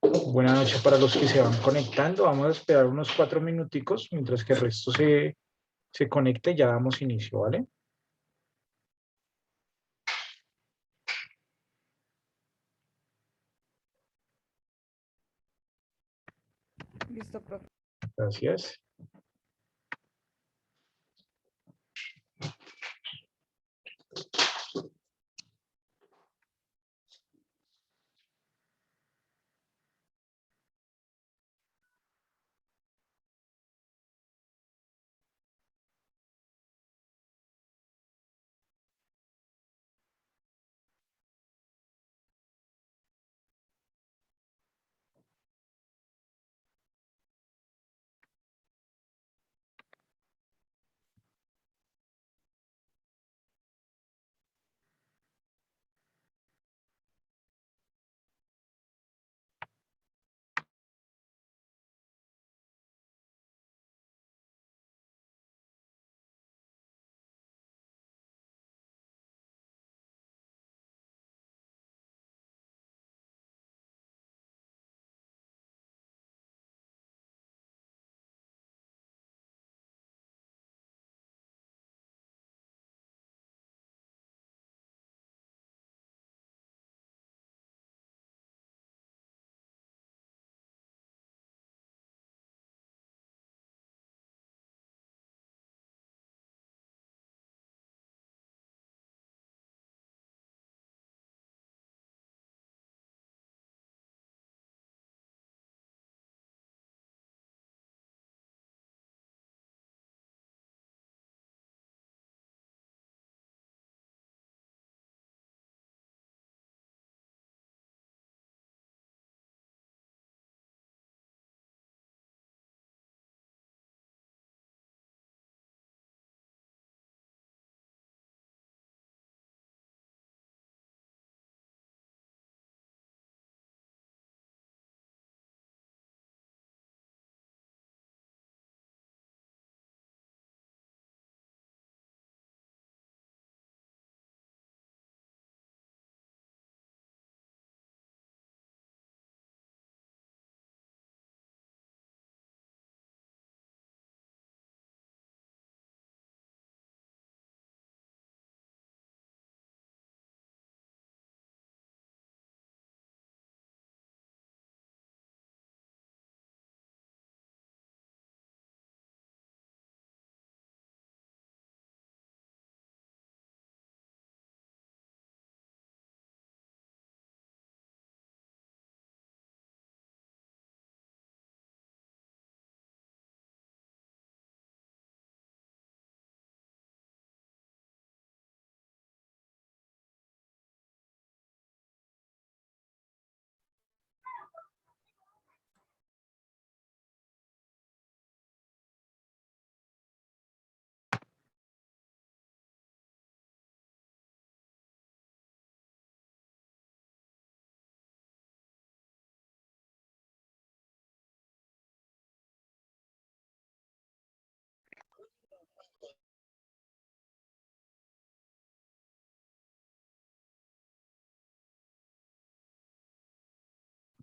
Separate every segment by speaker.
Speaker 1: Buenas noches para los que se van conectando. Vamos a esperar unos 4 minuticos mientras que el resto se conecte. Ya damos inicio, ¿vale?
Speaker 2: Listo, profe.
Speaker 1: Gracias.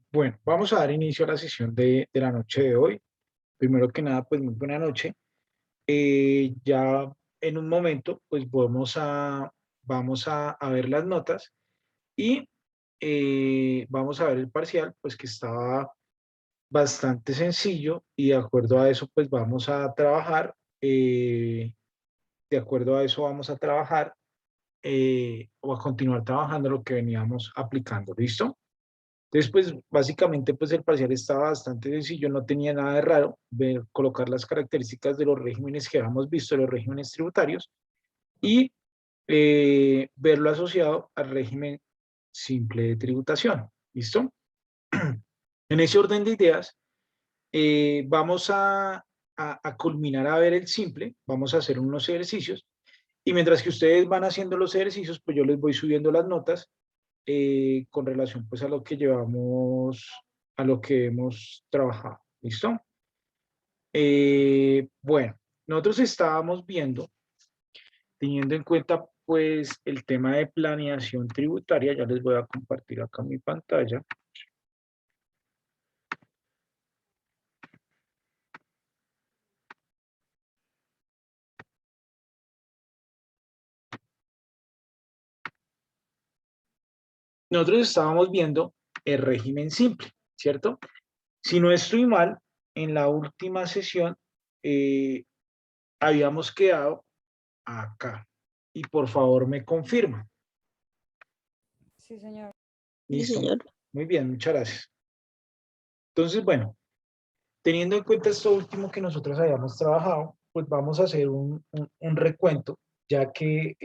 Speaker 1: Bueno, vamos a dar inicio a la sesión de la noche de hoy. Primero que nada, pues muy buena noche. Ya en un momento, pues vamos a ver las notas y vamos a ver el parcial, pues que estaba bastante sencillo y de acuerdo a eso, pues vamos a trabajar. De acuerdo a eso, vamos a trabajar o a continuar trabajando lo que veníamos aplicando. ¿Listo? Entonces, pues básicamente, pues el parcial estaba bastante sencillo, no tenía nada de raro ver, colocar las características de los regímenes que habíamos visto, los regímenes tributarios, y verlo asociado al régimen simple de tributación. ¿Listo? En ese orden de ideas, vamos a culminar a ver el simple, vamos a hacer unos ejercicios, y mientras que ustedes van haciendo los ejercicios, pues yo les voy subiendo las notas con relación pues a lo que llevamos, a lo que hemos trabajado. ¿Listo? Bueno, nosotros estábamos viendo, teniendo en cuenta pues el tema de planeación tributaria, ya les voy a compartir acá mi pantalla. nosotros estábamos viendo el régimen simple, ¿cierto? Si no estoy mal, en la última sesión habíamos quedado acá. Y por favor me confirma.
Speaker 2: Sí, señor.
Speaker 3: Sí,
Speaker 1: Listo.
Speaker 3: señor.
Speaker 1: Muy bien, muchas gracias. Entonces, bueno, teniendo en cuenta esto último que nosotros habíamos trabajado, pues vamos a hacer un recuento, ya que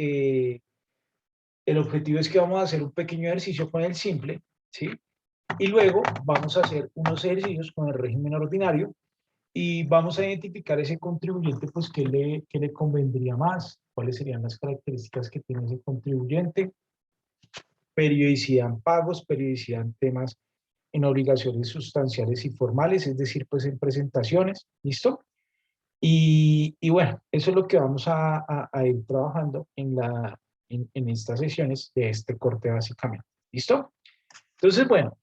Speaker 1: el objetivo es que vamos a hacer un pequeño ejercicio con el simple, ¿sí? Y luego vamos a hacer unos ejercicios con el régimen ordinario y vamos a identificar ese contribuyente, pues, qué le convendría más, cuáles serían las características que tiene ese contribuyente, periodicidad en pagos, periodicidad en temas en obligaciones sustanciales y formales, es decir, pues en presentaciones, ¿listo? Y bueno, eso es lo que vamos a ir trabajando en estas sesiones de este corte básicamente, ¿listo? Entonces, bueno,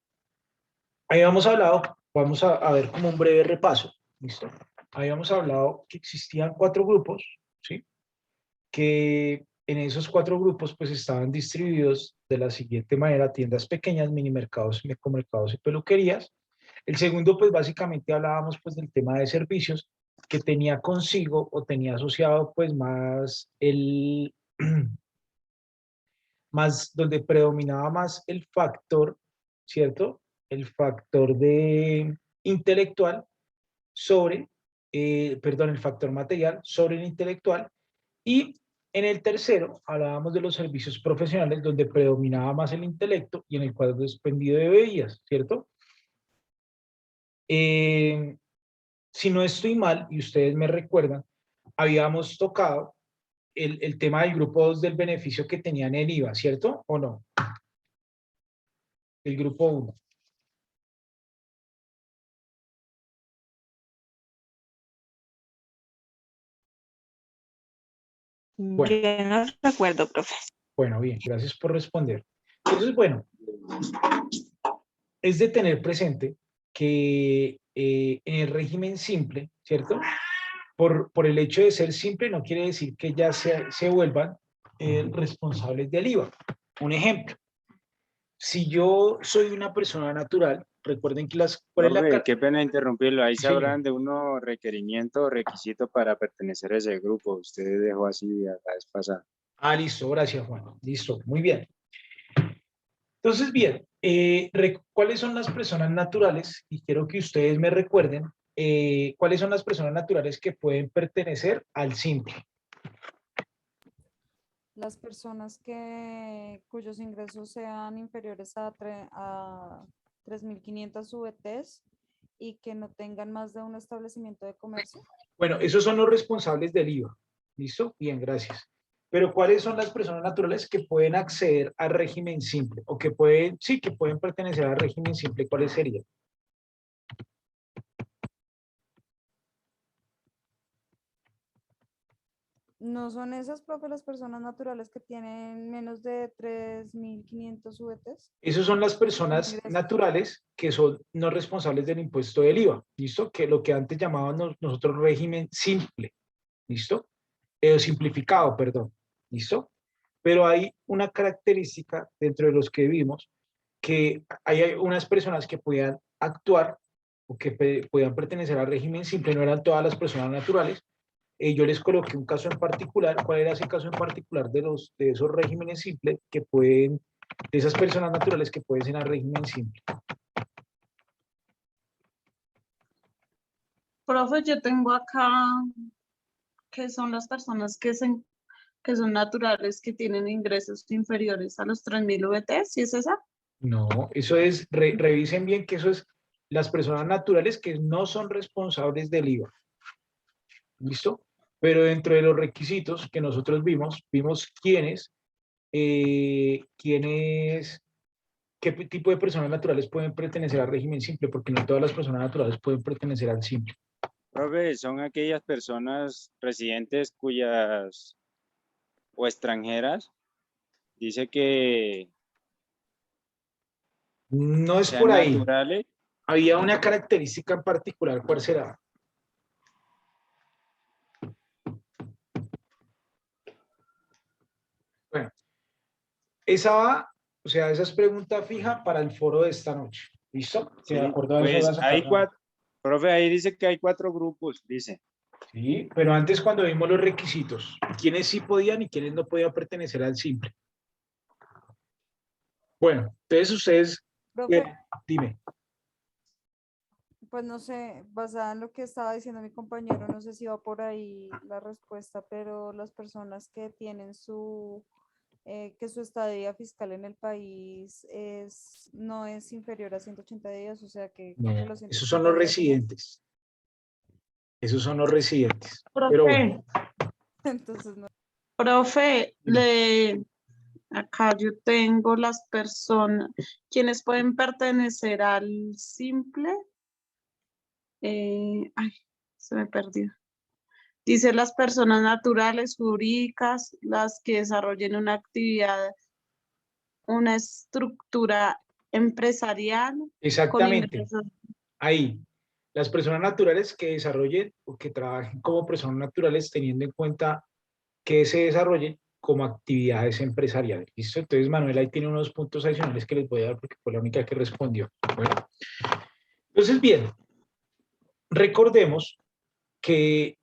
Speaker 1: habíamos hablado, vamos a ver como un breve repaso, ¿listo? Habíamos hablado que existían 4 grupos, ¿sí? Que en esos 4 grupos pues estaban distribuidos de la siguiente manera: tiendas pequeñas, mini mercados, mecomercados y peluquerías. El segundo pues básicamente hablábamos pues del tema de servicios, que tenía consigo o tenía asociado pues más más donde predominaba más el factor, ¿cierto? El factor de intelectual sobre, perdón, el factor material sobre el intelectual. Y en el tercero hablábamos de los servicios profesionales, donde predominaba más el intelecto y en el cual dependido de bebidas, ¿cierto? Eh, si no estoy mal, y ustedes me recuerdan, habíamos tocado el tema del grupo 2 del beneficio que tenían el IVA, ¿cierto? ¿O no? El grupo 1. Bueno,
Speaker 3: Yo no recuerdo, profe.
Speaker 1: bueno, bien, gracias por responder. Entonces, bueno, es de tener presente que en el régimen simple, ¿cierto? Por el hecho de ser simple no quiere decir que ya se vuelvan responsables del IVA. Un ejemplo, si yo soy una persona natural, recuerden que ¿cuál es la
Speaker 4: Profe, qué pena interrumpirlo. Ahí
Speaker 1: Sí,
Speaker 4: se
Speaker 1: señor.
Speaker 4: hablan de unos requerimientos o requisitos para pertenecer a ese grupo. Usted dejó así la vez pasada.
Speaker 1: Ah, listo, gracias, Juan. Listo, muy bien. Entonces, bien, ¿cuáles son las personas naturales? Y quiero que ustedes me recuerden cuáles son las personas naturales que pueden pertenecer al simple.
Speaker 2: Las personas cuyos ingresos sean inferiores a 3.500 VTs y que no tengan más de un establecimiento de comercio.
Speaker 1: Bueno, esos son los responsables del IVA. ¿Listo? Bien, gracias. Pero ¿cuáles son las personas naturales que pueden acceder al régimen simple? O que pueden, sí, que pueden pertenecer al régimen simple. ¿Cuáles serían?
Speaker 2: ¿No son esas, profe, las personas naturales que tienen menos de 3.500 VTs?
Speaker 1: Esas son las
Speaker 2: De
Speaker 1: personas
Speaker 2: ingresos.
Speaker 1: naturales que son no responsables del impuesto del IVA. ¿Listo? Que lo que antes llamábamos nosotros régimen simple. ¿Listo? Simplificado, perdón. ¿Listo? Pero hay una característica dentro de los que vimos, que hay unas personas que podían actuar o que podían pertenecer al régimen simple, no eran todas las personas naturales. Yo les coloqué un caso en particular. ¿Cuál era ese caso en particular de esos regímenes simples que pueden, de esas personas naturales que pueden ser al régimen simple?
Speaker 5: Profe, yo tengo acá que son las personas que son naturales, que tienen ingresos inferiores a los 3.000 VT, ¿sí es esa?
Speaker 1: No, eso es, revisen bien que eso es las personas naturales que no son responsables del IVA. ¿Listo? Pero dentro de los requisitos que nosotros vimos qué tipo de personas naturales pueden pertenecer al régimen simple, porque no todas las personas naturales pueden pertenecer al simple.
Speaker 4: Profe, son aquellas personas residentes cuyas o extranjeras dice que
Speaker 1: No es por
Speaker 4: sean
Speaker 1: ahí.
Speaker 4: naturales.
Speaker 1: Había una característica en particular. ¿Cuál será? Bueno, esa va O sea, esa es pregunta fija para el foro de esta noche. ¿Listo?
Speaker 4: Sí,
Speaker 1: De acuerdo a eso
Speaker 4: pues
Speaker 1: vas a
Speaker 4: hay
Speaker 1: sacar.
Speaker 4: 4, profe, ahí dice que hay 4 grupos, dice.
Speaker 1: Sí, pero antes cuando vimos los requisitos, quiénes sí podían y quiénes no podían pertenecer al simple. Bueno, entonces ustedes,
Speaker 2: Profe,
Speaker 1: dime.
Speaker 2: pues no sé, basada en lo que estaba diciendo mi compañero, no sé si va por ahí la respuesta, pero las personas que tienen que su estadía fiscal en el país no es inferior a 180 días, o sea que creo que
Speaker 1: No,
Speaker 2: los
Speaker 1: esos son
Speaker 2: 180
Speaker 1: los
Speaker 2: días son más.
Speaker 1: residentes. Esos son los residentes. Pero bueno,
Speaker 5: Profe,
Speaker 2: Entonces, no.
Speaker 5: profe,
Speaker 1: dime.
Speaker 5: acá yo tengo las personas, quienes pueden pertenecer al simple. Ay, se me perdió. Dice las personas naturales, jurídicas, las que desarrollen una actividad, una estructura empresarial con
Speaker 1: Exactamente.
Speaker 5: ingresos.
Speaker 1: Ahí, las personas naturales que desarrollen o que trabajen como personas naturales teniendo en cuenta que se desarrollen como actividades empresariales. ¿Listo? Entonces, Manuel ahí tiene unos puntos adicionales que les voy a dar porque fue la única que respondió. Bueno, entonces, bien, recordemos que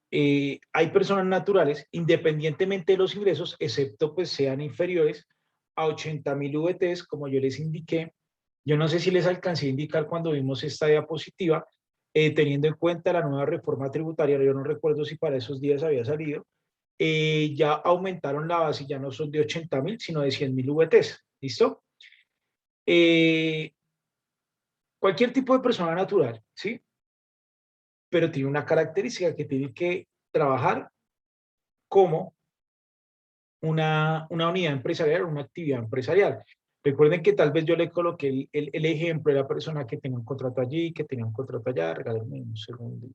Speaker 1: hay personas naturales, independientemente de los ingresos, excepto pues sean inferiores a 80.000 VTs, como yo les indiqué. Yo no sé si les alcancé a indicar cuando vimos esta diapositiva, teniendo en cuenta la nueva reforma tributaria, yo no recuerdo si para esos días había salido, ya aumentaron la base, ya no son de 80.000, sino de 100.000 VTs. ¿Listo? Eh, Cualquier tipo de persona natural, ¿sí? Pero tiene una característica que tiene que trabajar como una unidad empresarial o una actividad empresarial. Recuerden que tal vez yo le coloqué el ejemplo de la persona que tenía un contrato allí, que tenía un contrato allá. Regálenme un segundo.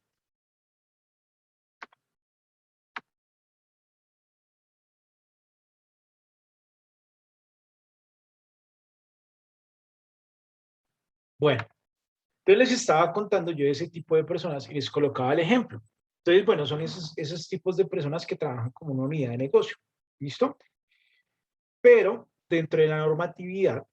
Speaker 1: Bueno, entonces les estaba contando yo de ese tipo de personas y les colocaba el ejemplo. Entonces, bueno, son esos tipos de personas que trabajan como una unidad de negocio. ¿Listo? Pero dentro de la normatividad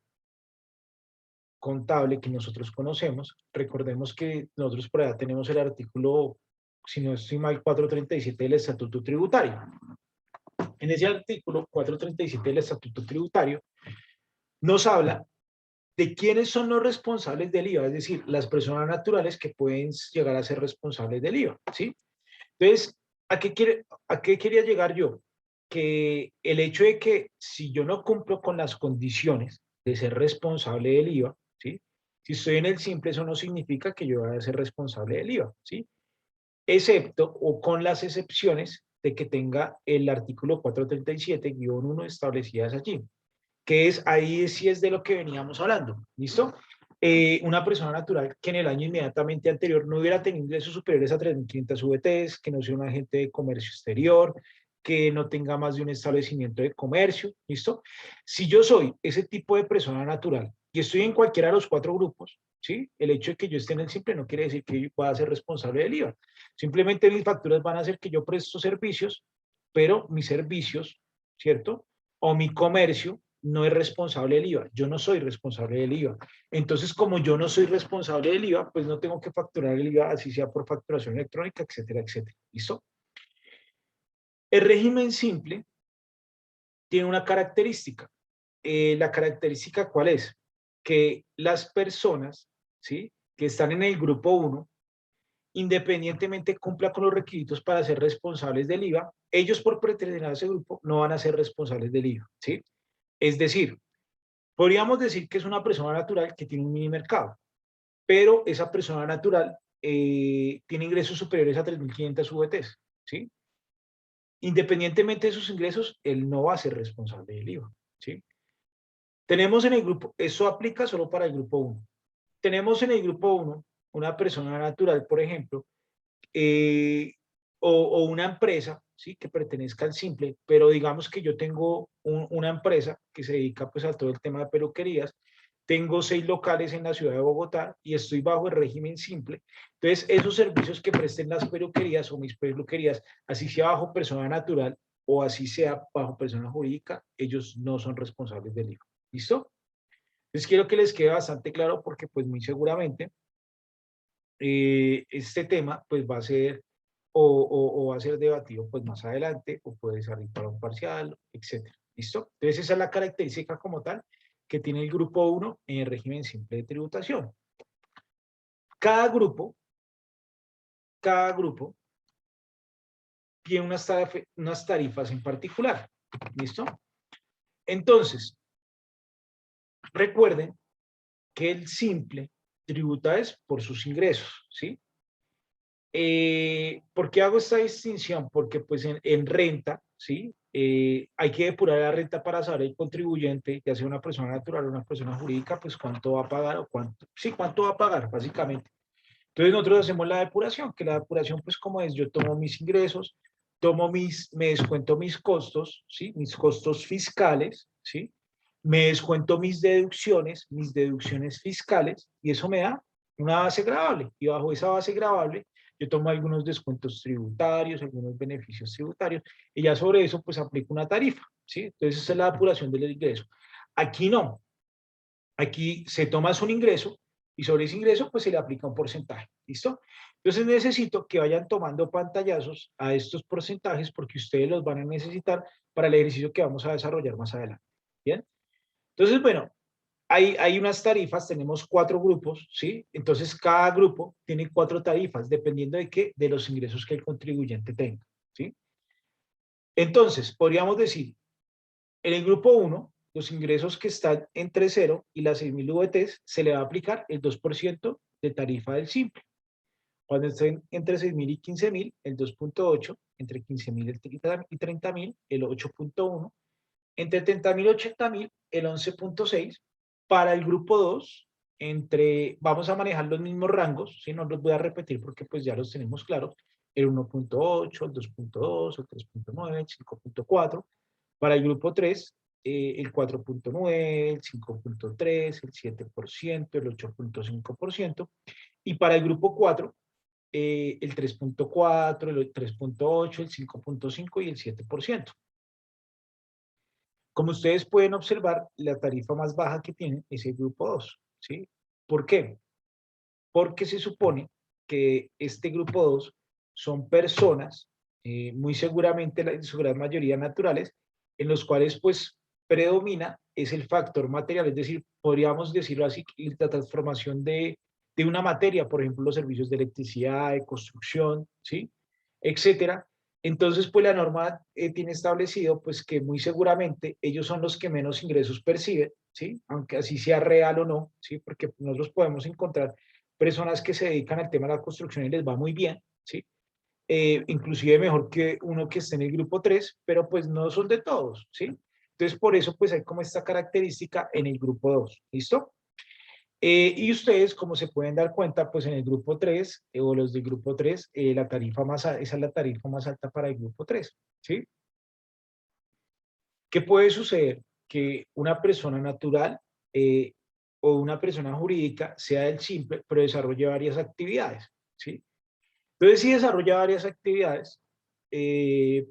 Speaker 1: contable que nosotros conocemos, recordemos que nosotros por allá tenemos el artículo, si no estoy mal, 437 del Estatuto Tributario. En ese artículo 437 del Estatuto Tributario nos habla de quiénes son los responsables del IVA, es decir, las personas naturales que pueden llegar a ser responsables del IVA, ¿sí? Entonces, ¿a qué quería llegar yo? Que el hecho de que si yo no cumplo con las condiciones de ser responsable del IVA, ¿sí? Si estoy en el simple, eso no significa que yo vaya a ser responsable del IVA, ¿sí? Excepto o con las excepciones de que tenga el artículo 437-1 establecidas allí, que es ahí sí es de lo que veníamos hablando, ¿listo? Una persona natural que en el año inmediatamente anterior no hubiera tenido ingresos superiores a 3.500 VTs, que no sea un agente de comercio exterior, que no tenga más de un establecimiento de comercio, ¿listo? Si yo soy ese tipo de persona natural y estoy en cualquiera de los 4 grupos, ¿sí? El hecho de que yo esté en el simple no quiere decir que yo pueda ser responsable del IVA. Simplemente mis facturas van a hacer que yo presto servicios, pero mis servicios, ¿cierto? O mi comercio no es responsable del IVA. Yo no soy responsable del IVA. Entonces, como yo no soy responsable del IVA, pues no tengo que facturar el IVA, así sea por facturación electrónica, etcétera, etcétera. ¿Listo? El régimen simple tiene una característica. ¿La característica cuál es? Que las personas, ¿sí? Que están en el grupo 1, independientemente cumpla con los requisitos para ser responsables del IVA, ellos por pertenecer a ese grupo no van a ser responsables del IVA, ¿sí? Es decir, podríamos decir que es una persona natural que tiene un mini mercado, pero esa persona natural tiene ingresos superiores a 3.500 VTs, ¿sí? Independientemente de sus ingresos, él no va a ser responsable del IVA, ¿sí? Tenemos en el grupo, eso aplica solo para el grupo 1. Tenemos en el grupo 1 una persona natural, por ejemplo, o una empresa, ¿sí? Que pertenezca al simple, pero digamos que yo tengo una empresa que se dedica pues a todo el tema de peluquerías, tengo 6 locales en la ciudad de Bogotá y estoy bajo el régimen simple. Entonces, esos servicios que presten las peluquerías o mis peluquerías, así sea bajo persona natural o así sea bajo persona jurídica, ellos no son responsables del IVA. ¿Listo? Entonces quiero que les quede bastante claro porque pues muy seguramente este tema pues va a ser o va a ser debatido pues más adelante o puede salir para un parcial, etcétera. ¿Listo? Entonces esa es la característica como tal que tiene el grupo 1 en el régimen simple de tributación. Cada grupo tiene unas tarifas en particular. ¿Listo? Entonces, recuerden que el simple tributa es por sus ingresos, ¿sí? ¿Por qué hago esta distinción? Porque pues en renta, ¿sí? Hay que depurar la renta para saber el contribuyente, ya sea una persona natural o una persona jurídica, pues cuánto va a pagar o cuánto, sí, cuánto va a pagar, básicamente. Entonces nosotros hacemos la depuración, que la depuración pues como es, yo tomo mis ingresos, me descuento mis costos, ¿sí? Mis costos fiscales, ¿sí? Me descuento mis deducciones fiscales, y eso me da una base gravable. Y bajo esa base gravable, yo tomo algunos descuentos tributarios, algunos beneficios tributarios, y ya sobre eso pues aplico una tarifa, ¿sí? Entonces esa es la depuración del ingreso. Aquí no. Aquí se toma un ingreso y sobre ese ingreso pues se le aplica un porcentaje. ¿Listo? Entonces necesito que vayan tomando pantallazos a estos porcentajes porque ustedes los van a necesitar para el ejercicio que vamos a desarrollar más adelante. ¿Bien? Entonces, bueno, hay unas tarifas, tenemos 4 grupos, ¿sí? Entonces cada grupo tiene 4 tarifas, dependiendo de qué, de los ingresos que el contribuyente tenga, ¿sí? Entonces, podríamos decir, en el grupo 1, los ingresos que están entre 0 y las 6.000 VTs, se le va a aplicar el 2% de tarifa del simple. Cuando estén entre 6.000 y 15.000, el 2.8, entre 15.000 y 30.000, el 8.1, entre 30.000 y 80.000, el 11.6. Para el grupo 2, vamos a manejar los mismos rangos, ¿sí? No los voy a repetir porque pues ya los tenemos claros, el 1.8, el 2.2, el 3.9, el 5.4. Para el grupo 3, el 4.9, el 5.3, el 7%, el 8.5%. Y para el grupo 4, el 3.4, el 3.8, el 5.5 y el 7%. Como ustedes pueden observar, la tarifa más baja que tiene es el grupo 2, ¿sí? ¿Por qué? Porque se supone que este grupo 2 son personas, muy seguramente en su gran mayoría naturales, en los cuales pues predomina es el factor material, es decir, podríamos decirlo así, la transformación de una materia, por ejemplo, los servicios de electricidad, de construcción, ¿sí? Etcétera. Entonces, pues la norma tiene establecido pues que muy seguramente ellos son los que menos ingresos perciben, ¿sí? Aunque así sea real o no, ¿sí? Porque nosotros podemos encontrar personas que se dedican al tema de la construcción y les va muy bien, ¿sí? Inclusive mejor que uno que esté en el grupo 3, pero pues no son de todos, ¿sí? Entonces, por eso pues hay como esta característica en el grupo 2, ¿listo? Y ustedes, como se pueden dar cuenta, pues en el grupo 3 o los del grupo 3, esa es la tarifa más alta para el grupo 3, ¿sí? ¿Qué puede suceder? Que una persona natural eh, o una persona jurídica sea del simple, pero desarrolle varias actividades, ¿sí? Entonces, si desarrolla varias actividades,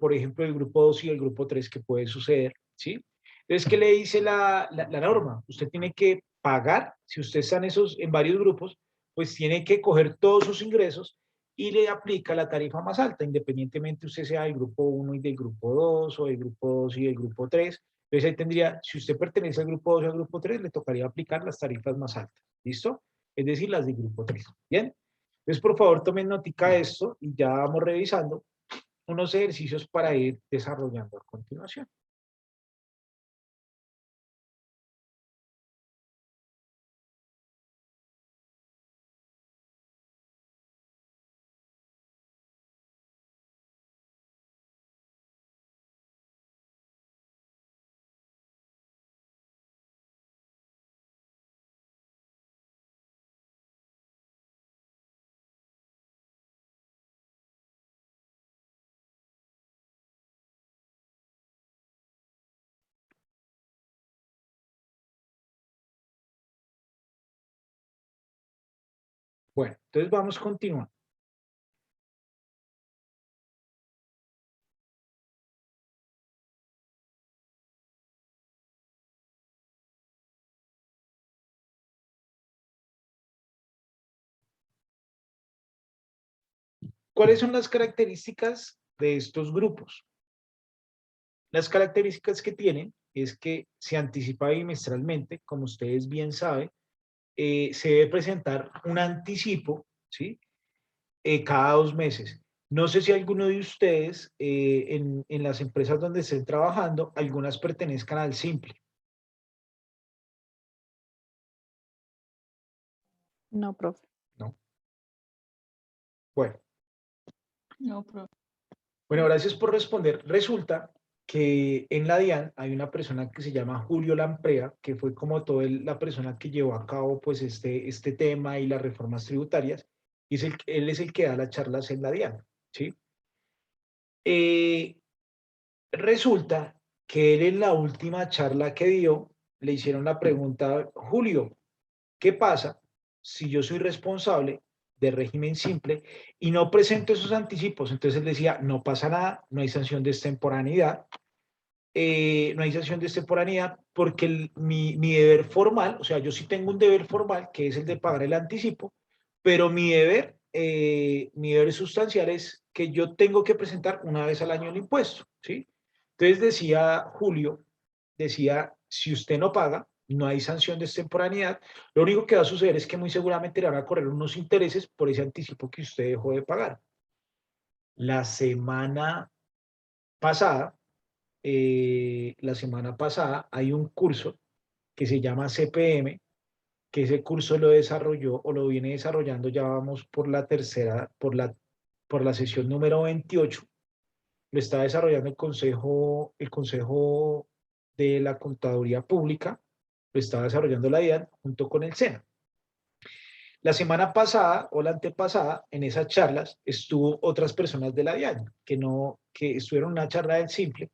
Speaker 1: por ejemplo, el grupo 2 y el grupo 3, ¿qué puede suceder? ¿Sí? Entonces, ¿qué le dice la norma? Usted tiene que pagar, si usted está en varios grupos, pues tiene que coger todos sus ingresos y le aplica la tarifa más alta, independientemente usted sea del grupo 1 y del grupo 2 o del grupo 2 y del grupo 3. Entonces ahí tendría, si usted pertenece al grupo 2 o al grupo 3, le tocaría aplicar las tarifas más altas. ¿Listo? Es decir, las del grupo 3. ¿Bien? Entonces, por favor, tomen notica de esto y ya vamos revisando unos ejercicios para ir desarrollando a continuación. Bueno, entonces vamos a continuar. ¿Cuáles son las características de estos grupos? Las características que tienen es que se anticipa bimestralmente, como ustedes bien saben, se debe presentar un anticipo, ¿sí? Cada 2 meses. No sé si alguno de ustedes, en las empresas donde estén trabajando, algunas pertenezcan al Simple.
Speaker 3: No, profe.
Speaker 1: ¿No? Bueno.
Speaker 5: No, profe.
Speaker 1: Bueno, gracias por responder. Resulta que en la DIAN hay una persona que se llama Julio Lamprea, que fue como toda la persona que llevó a cabo pues este tema y las reformas tributarias, y él es el que da las charlas en la DIAN, ¿sí? Resulta que él en la última charla que dio, le hicieron la pregunta, Julio, ¿qué pasa si yo soy responsable de régimen simple y no presento esos anticipos? Entonces él decía, no pasa nada, no hay sanción de extemporaneidad, no hay sanción de extemporaneidad porque mi deber formal, o sea, yo sí tengo un deber formal que es el de pagar el anticipo, pero mi deber sustancial es que yo tengo que presentar una vez al año el impuesto, ¿sí? Entonces decía Julio, decía, si usted no paga, no hay sanción de extemporaneidad, lo único que va a suceder es que muy seguramente le van a correr unos intereses por ese anticipo que usted dejó de pagar. La semana pasada, hay un curso que se llama CPM, que ese curso lo desarrolló o lo viene desarrollando, ya vamos por la tercera, por la sesión número 28, lo está desarrollando el consejo de la Contaduría Pública, lo está desarrollando la DIAN junto con el SENA. La semana pasada o la antepasada, en esas charlas, estuvo otras personas de la DIAN que estuvieron en una charla del Simple,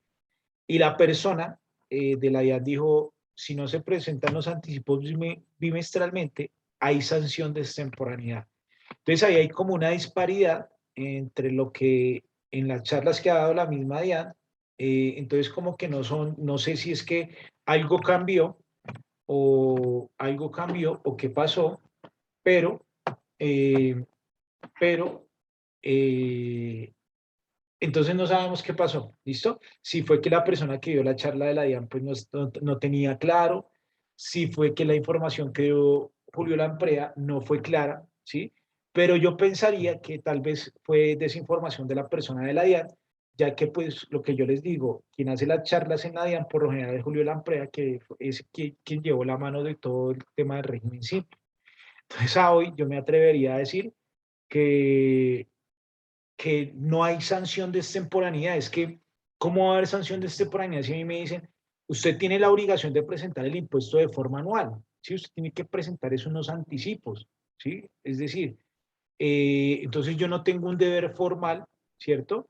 Speaker 1: y la persona de la DIAN dijo, si no se presentan los anticipos bimestralmente, hay sanción de extemporaneidad. Entonces ahí hay como una disparidad entre lo que en las charlas que ha dado la misma DIAN, entonces como que no sé si es que algo cambió o qué pasó, pero, eh, pero entonces no sabemos qué pasó, ¿listo? Si fue que la persona que dio la charla de la DIAN pues no tenía claro, si fue que la información que dio Julio Lamprea no fue clara, ¿sí? Pero yo pensaría que tal vez fue desinformación de la persona de la DIAN, ya que pues lo que yo les digo, quien hace las charlas en la DIAN por lo general es Julio Lamprea, que es quien llevó la mano de todo el tema del régimen simple. Entonces a hoy yo me atrevería a decir que no hay sanción de extemporaneidad. Es que, ¿cómo va a haber sanción de extemporaneidad si a mí me dicen, usted tiene la obligación de presentar el impuesto de forma anual? ¿Sí? Usted tiene que presentar eso unos anticipos, ¿sí? Es decir, entonces yo no tengo un deber formal, ¿cierto?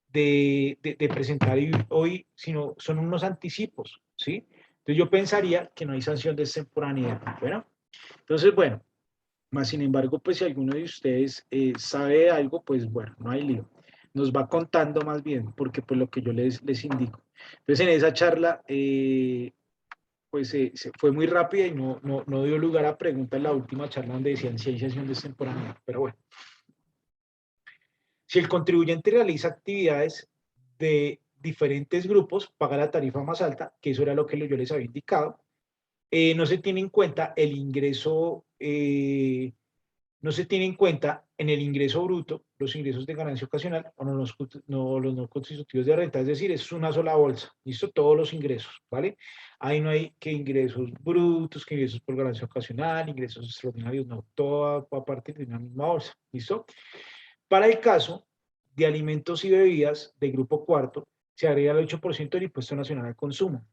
Speaker 1: De presentar hoy, sino son unos anticipos, ¿sí? Entonces yo pensaría que no hay sanción de extemporaneidad. Bueno, entonces, bueno, más sin embargo, pues si alguno de ustedes sabe de algo, pues bueno, no hay lío. Nos va contando más bien, porque pues lo que yo les indico. Entonces en esa charla, pues se fue muy rápida y no dio lugar a preguntas en la última charla donde decían si hay sesión de extemporaneidad. Pero bueno, si el contribuyente realiza actividades de diferentes grupos, paga la tarifa más alta, que eso era lo que yo les había indicado. No se tiene en cuenta el ingreso no se tiene en cuenta en el ingreso bruto los ingresos de ganancia ocasional o los no constitutivos de renta, es decir, es una sola bolsa, listo, todos los ingresos, ¿vale? Ahí no hay que ingresos brutos, que ingresos por ganancia ocasional, ingresos extraordinarios, no, todo a partir de una misma bolsa, ¿listo? Para el caso de alimentos y bebidas de grupo cuarto, se agrega el 8% del impuesto nacional al consumo.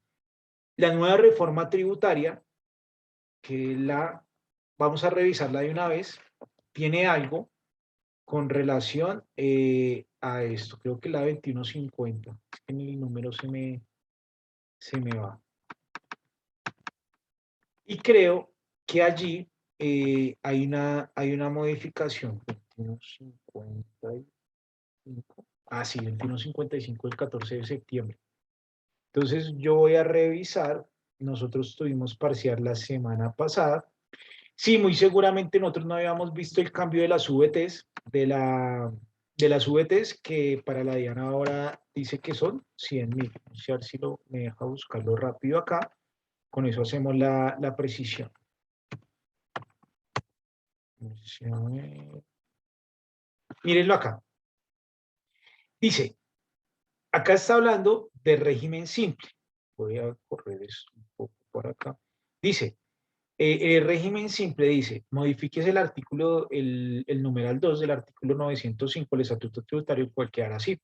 Speaker 1: La nueva reforma tributaria, que vamos a revisarla de una vez, tiene algo con relación a esto. Creo que la 2150. En el número se me va. Y creo que allí hay una modificación. 2155. Ah, sí, 2155 del 14 de septiembre. Entonces yo voy a revisar. Nosotros tuvimos parcial la semana pasada. Sí, muy seguramente nosotros no habíamos visto el cambio de las VTs, de de las VTs, que para la Diana ahora dice que son 100.000. Vamos a ver si me deja buscarlo rápido acá. Con eso hacemos la precisión. Mírenlo acá. Dice, acá está hablando de régimen simple. Voy a correr esto un poco por acá. Dice, el régimen simple dice, modifíquese el artículo, el numeral 2 del artículo 905 del Estatuto Tributario, cual quedará así: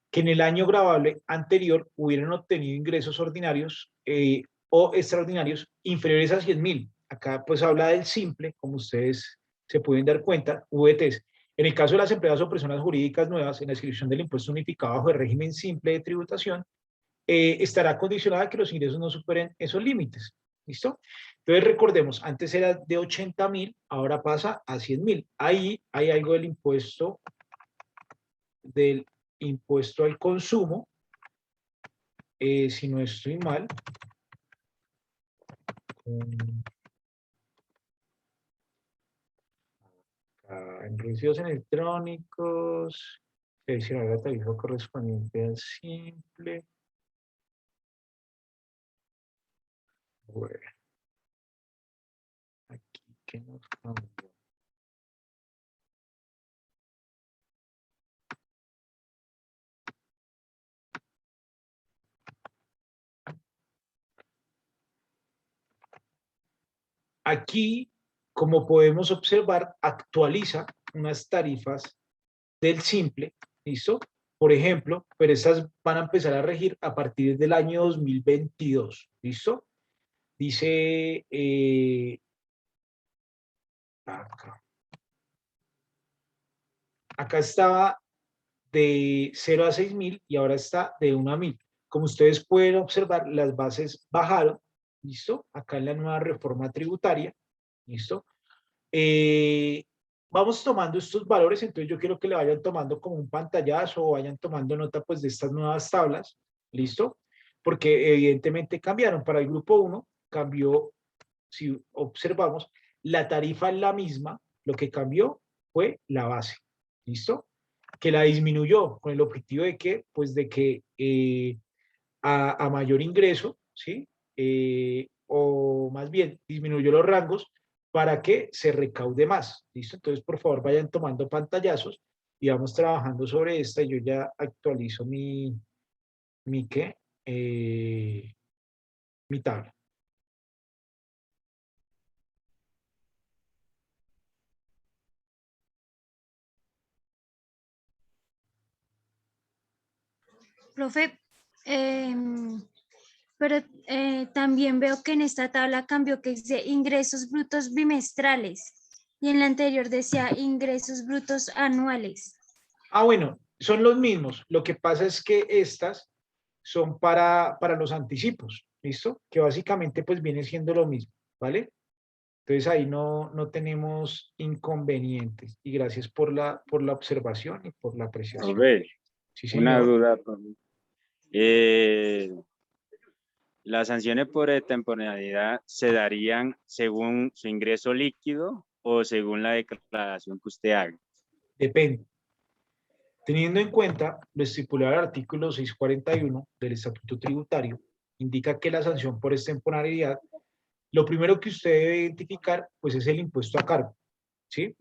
Speaker 1: que en el año gravable anterior hubieran obtenido ingresos ordinarios o extraordinarios inferiores a 100.000. Acá pues habla del simple, como ustedes se pueden dar cuenta, VTs. En el caso de las empresas o personas jurídicas nuevas, en la inscripción del impuesto unificado bajo el régimen simple de tributación, estará condicionada a que los ingresos no superen esos límites. ¿Listo? Entonces recordemos, antes era de 80.000, ahora pasa a 100.000. Ahí hay algo del impuesto al consumo, si no estoy mal, en residuos electrónicos, seleccionar la tarifa correspondiente al simple. Bueno, aquí que nos cambió. Aquí, como podemos observar, actualiza unas tarifas del simple, ¿listo? Por ejemplo, pero estas van a empezar a regir a partir del año 2022, ¿listo? Dice acá estaba de 0 a 6.000 y ahora está de 1 a 1.000. Como ustedes pueden observar, las bases bajaron, ¿listo? Acá en la nueva reforma tributaria, ¿listo? Vamos tomando estos valores, entonces yo quiero que le vayan tomando como un pantallazo o vayan tomando nota pues de estas nuevas tablas, ¿listo? Porque evidentemente cambiaron. Para el grupo 1 cambió, si observamos, la tarifa es la misma, lo que cambió fue la base, ¿listo? Que la disminuyó con el objetivo de que, pues de que a mayor ingreso, ¿sí? O más bien disminuyó los rangos para que se recaude más, ¿listo? Entonces, por favor, vayan tomando pantallazos y vamos trabajando sobre esta. Yo ya actualizo mi tabla.
Speaker 3: Profe, pero también veo que en esta tabla cambió que dice ingresos brutos bimestrales y en la anterior decía ingresos brutos anuales.
Speaker 1: Ah, bueno, son los mismos. Lo que pasa es que estas son para los anticipos, ¿listo? Que básicamente pues viene siendo lo mismo, ¿vale? Entonces ahí no tenemos inconvenientes. Y gracias por la observación y por la apreciación.
Speaker 4: Profe,
Speaker 1: Sí,
Speaker 4: una
Speaker 1: señor.
Speaker 4: duda, profe. ¿Las sanciones por extemporaneidad se darían según su ingreso líquido o según la declaración que usted haga?
Speaker 1: Depende. Teniendo en cuenta lo estipulado en el artículo 641 del Estatuto Tributario, indica que la sanción por extemporaneidad, lo primero que usted debe identificar, pues es el impuesto a cargo, ¿sí?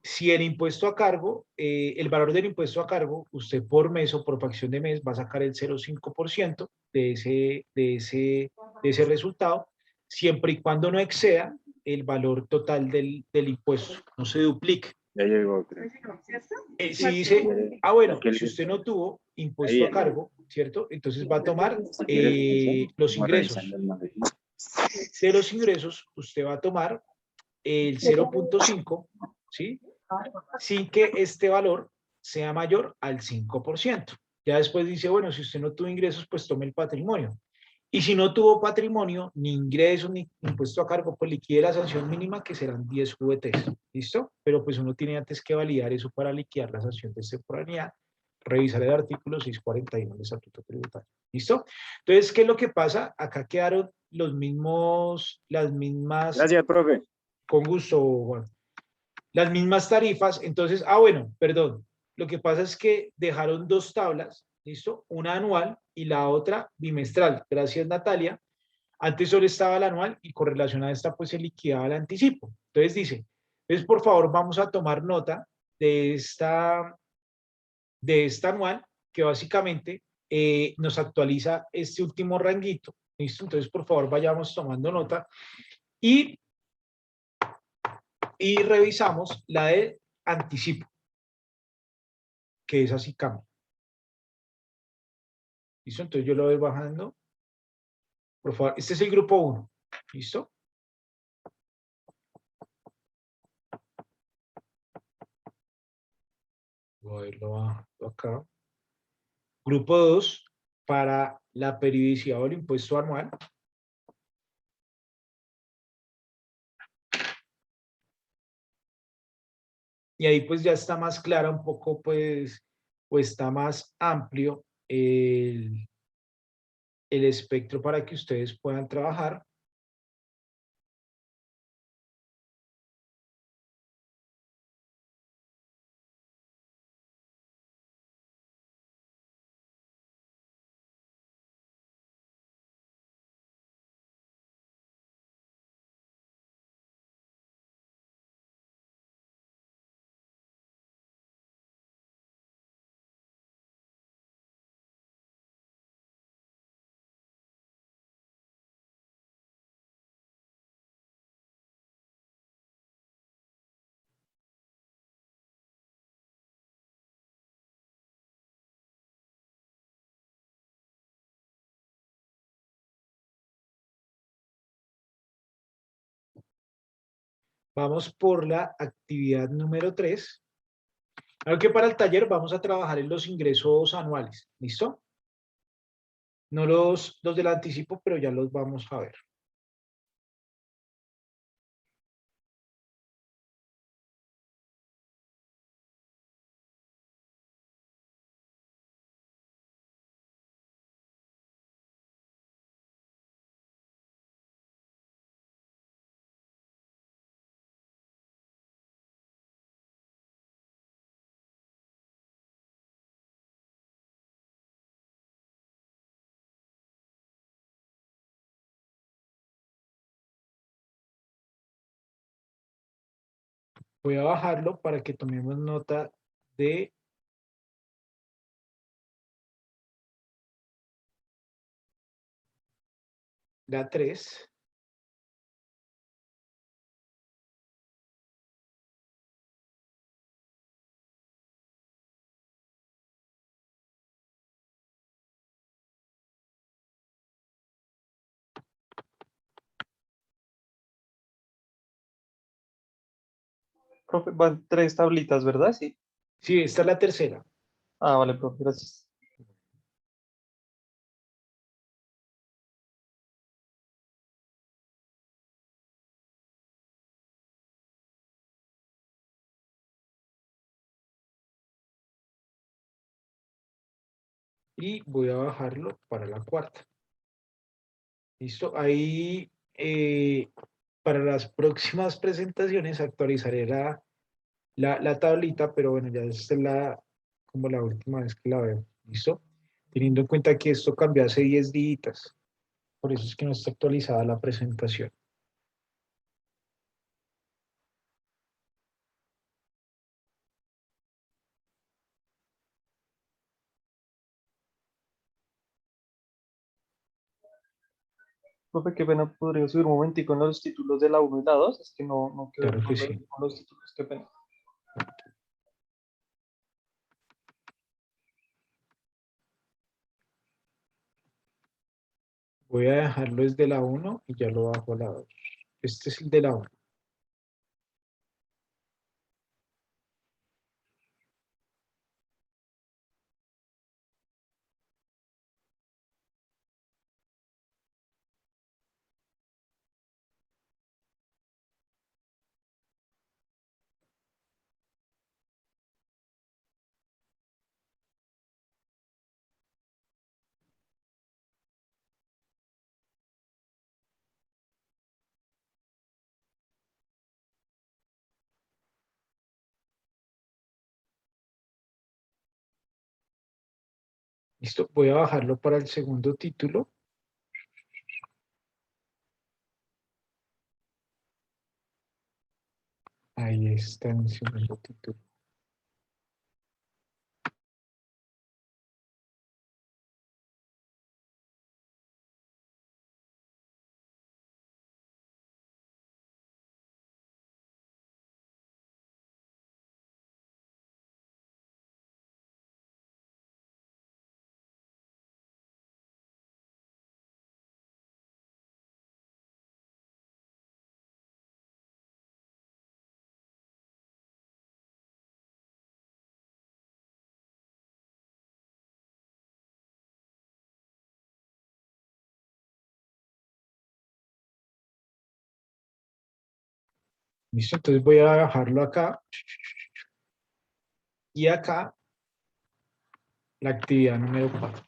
Speaker 1: Si el impuesto a cargo, el valor del impuesto a cargo, usted por mes o por fracción de mes va a sacar el 0,5% de ese resultado, siempre y cuando no exceda el valor total del impuesto, no se duplique.
Speaker 4: Ya llegó, creo.
Speaker 1: Si dice, bueno, si usted no tuvo impuesto a cargo, ¿cierto? Entonces va a tomar los ingresos. De los ingresos, usted va a tomar el 0,5, ¿sí? Sin que este valor sea mayor al 5%. Ya después dice, bueno, si usted no tuvo ingresos, pues tome el patrimonio. Y si no tuvo patrimonio, ni ingresos, ni impuesto a cargo, pues liquide la sanción mínima, que serán 10 VTs. ¿Listo? Pero pues uno tiene antes que validar eso para liquidar la sanción de extemporaneidad, revisar el artículo 641 del Estatuto Tributario. ¿Listo? Entonces, ¿qué es lo que pasa? Acá quedaron las mismas...
Speaker 4: Gracias, profe.
Speaker 1: Con gusto, Juan. Las mismas tarifas. Entonces, bueno, perdón. lo que pasa es que dejaron dos tablas, ¿listo? Una anual y la otra bimestral. Gracias, Natalia. Antes solo estaba la anual y con relación a esta pues se liquidaba el anticipo. Entonces dice, entonces por favor vamos a tomar nota de esta anual que básicamente nos actualiza este último ranguito. ¿Listo? Entonces por favor vayamos tomando nota y, y revisamos la de anticipo, que es así cambia. ¿Listo? Entonces yo lo voy bajando. Por favor, este es el grupo 1. ¿Listo? Voy a verlo acá. Grupo 2, para la periodicidad del impuesto anual. Y ahí pues ya está más clara un poco, pues, o está más amplio el espectro para que ustedes puedan trabajar. Vamos por la actividad número 3. Claro que para el taller vamos a trabajar en los ingresos anuales. ¿Listo? No los del anticipo, pero ya los vamos a ver. Voy a bajarlo para que tomemos nota de la 3.
Speaker 6: Profe, van tres tablitas, ¿verdad? Sí.
Speaker 1: Sí, esta es la tercera.
Speaker 6: Ah, vale, profe, gracias.
Speaker 1: Y voy a bajarlo para la cuarta. ¿Listo? Ahí, para las próximas presentaciones actualizaré la tablita, pero bueno, ya esta es como la última vez que la veo. ¿Listo? Teniendo en cuenta que esto cambió hace 10 días. Por eso es que no está actualizada la presentación.
Speaker 6: Profe, qué pena, podría subir un momentico en los títulos de la uno y la 2. Es que no quedó
Speaker 1: Claro que sí.
Speaker 6: con los títulos, qué pena.
Speaker 1: Voy a dejarlo desde la 1 y ya lo bajo a la 2. Este es el de la 1. Listo, voy a bajarlo para el segundo título. Ahí está en el segundo título. Listo, entonces voy a bajarlo acá. Y acá, la actividad número 4.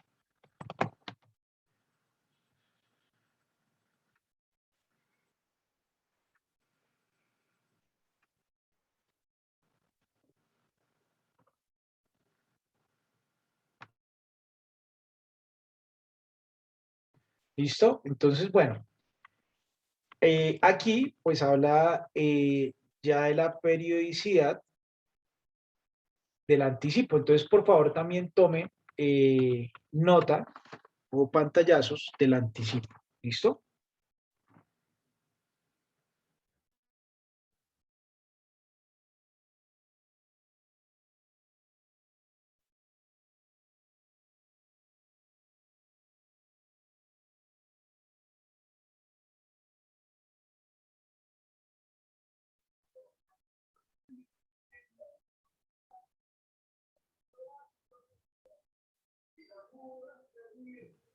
Speaker 1: ¿Listo? Entonces, bueno, aquí pues habla ya de la periodicidad del anticipo. Entonces, por favor, también tome nota o pantallazos del anticipo. ¿Listo?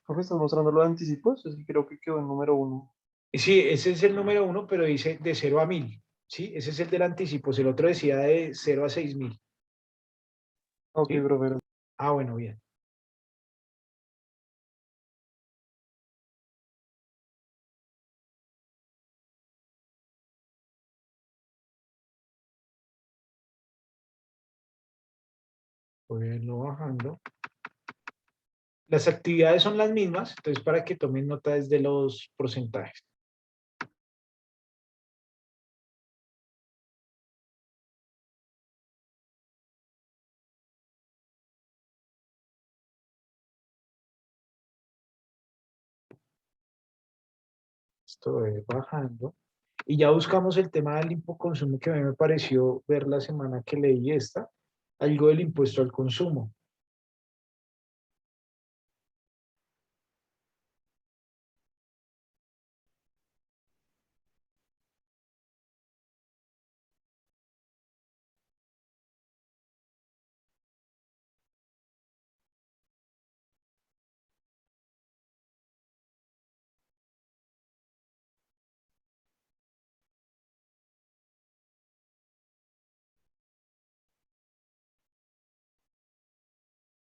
Speaker 6: Profe, ¿estás mostrando los anticipos? Es que creo que quedó en número 1.
Speaker 1: Sí, ese es el número 1, pero dice de 0 a 1000. ¿Sí? Ese es el del anticipo. El otro decía de 0 a 6000.
Speaker 6: Ok,
Speaker 1: ¿Sí?
Speaker 6: profe.
Speaker 1: Ah, bueno, bien. Voy a irlo bajando. Las actividades son las mismas, entonces para que tomen nota desde los porcentajes. Estoy bajando. Y ya buscamos el tema del consumo que a mí me pareció ver la semana que leí esta, algo del impuesto al consumo.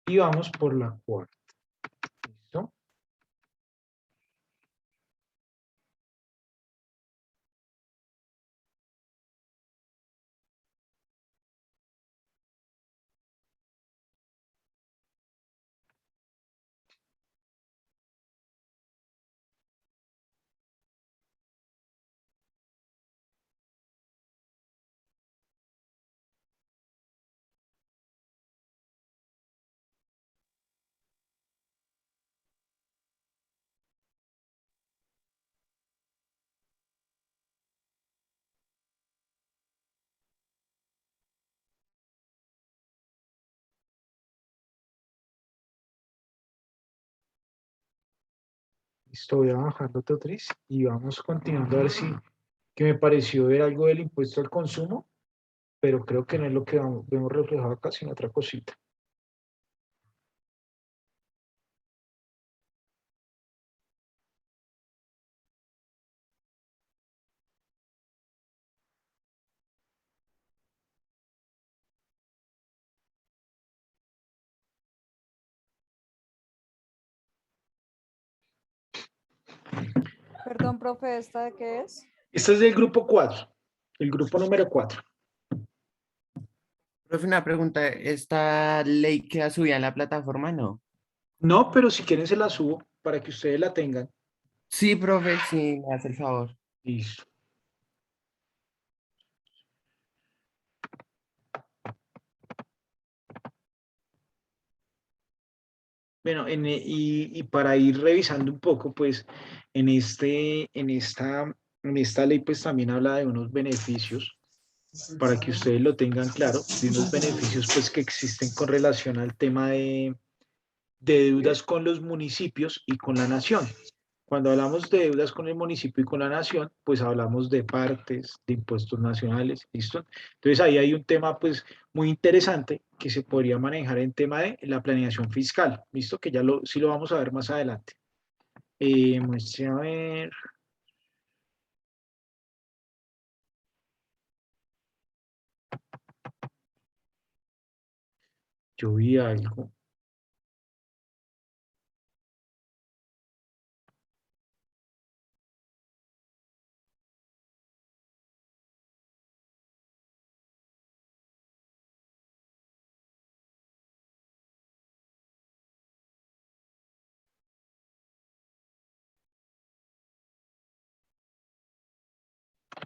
Speaker 1: Y vamos por la cuarta. ¿Listo? Estoy bajando otro 3 y vamos continuando a ver si que me pareció ver algo del impuesto al consumo, pero creo que no es lo que vemos reflejado acá, sino otra cosita.
Speaker 2: Perdón, profe, ¿esta de qué es?
Speaker 1: Este es del grupo 4, el grupo número 4.
Speaker 7: Profe, una pregunta, ¿esta ley queda subida en la plataforma? No.
Speaker 1: No, pero si quieren se la subo para que ustedes la tengan.
Speaker 7: Sí, profe, sí, me hace el favor.
Speaker 1: Listo. Bueno, y para ir revisando un poco, pues en esta ley pues también habla de unos beneficios para que ustedes lo tengan claro, de unos beneficios pues que existen con relación al tema de deudas con los municipios y con la nación. Cuando hablamos de deudas con el municipio y con la nación, pues hablamos de partes, de impuestos nacionales, ¿listo? Entonces ahí hay un tema pues muy interesante que se podría manejar en tema de la planeación fiscal, ¿listo? Que ya sí lo vamos a ver más adelante. Muestre a ver. Yo vi algo.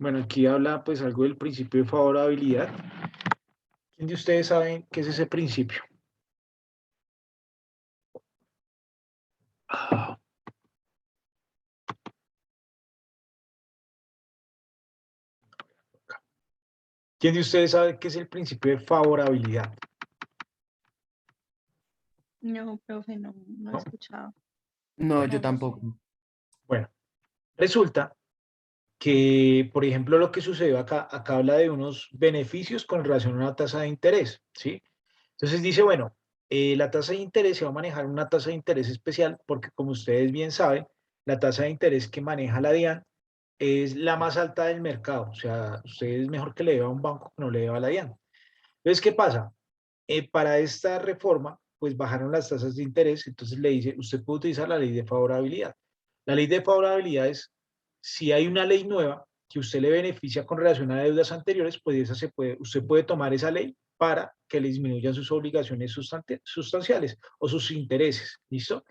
Speaker 1: Bueno, aquí habla pues algo del principio de favorabilidad. ¿Quién de ustedes sabe qué es ese principio? ¿Quién de ustedes sabe qué es el principio de favorabilidad?
Speaker 5: No, profe, no he
Speaker 1: ¿No?
Speaker 5: escuchado.
Speaker 7: No,
Speaker 2: No
Speaker 7: yo
Speaker 2: lo sé.
Speaker 7: tampoco.
Speaker 1: Bueno, resulta que, por ejemplo, lo que sucedió acá habla de unos beneficios con relación a una tasa de interés, ¿sí? Entonces dice, bueno, la tasa de interés se va a manejar una tasa de interés especial porque, como ustedes bien saben, la tasa de interés que maneja la DIAN es la más alta del mercado. O sea, ustedes mejor que le deba a un banco que no le deba a la DIAN. Entonces, ¿qué pasa? Para esta reforma, pues bajaron las tasas de interés, entonces le dice, usted puede utilizar la ley de favorabilidad. La ley de favorabilidad es, si hay una ley nueva que usted le beneficia con relación a deudas anteriores, pues esa usted puede tomar esa ley para que le disminuyan sus obligaciones sustanciales o sus intereses, ¿listo?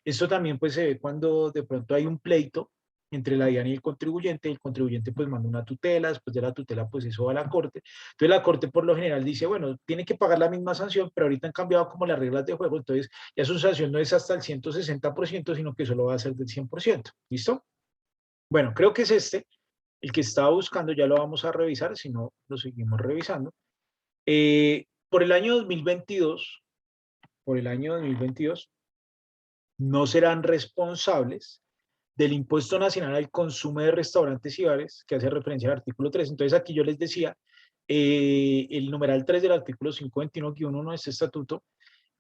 Speaker 1: Esto también pues se ve cuando de pronto hay un pleito entre la DIAN y el contribuyente pues manda una tutela, después de la tutela pues eso va a la corte, entonces la corte por lo general dice, bueno, tiene que pagar la misma sanción, pero ahorita han cambiado como las reglas de juego, entonces ya su sanción no es hasta el 160%, sino que solo va a ser del 100%, ¿listo? Bueno, creo que es el que estaba buscando, ya lo vamos a revisar, si no, lo seguimos revisando. Por el año 2022, por el año 2022, no serán responsables del impuesto nacional al consumo de restaurantes y bares, que hace referencia al artículo 3. Entonces aquí yo les decía, el numeral 3 del artículo 521 de este estatuto,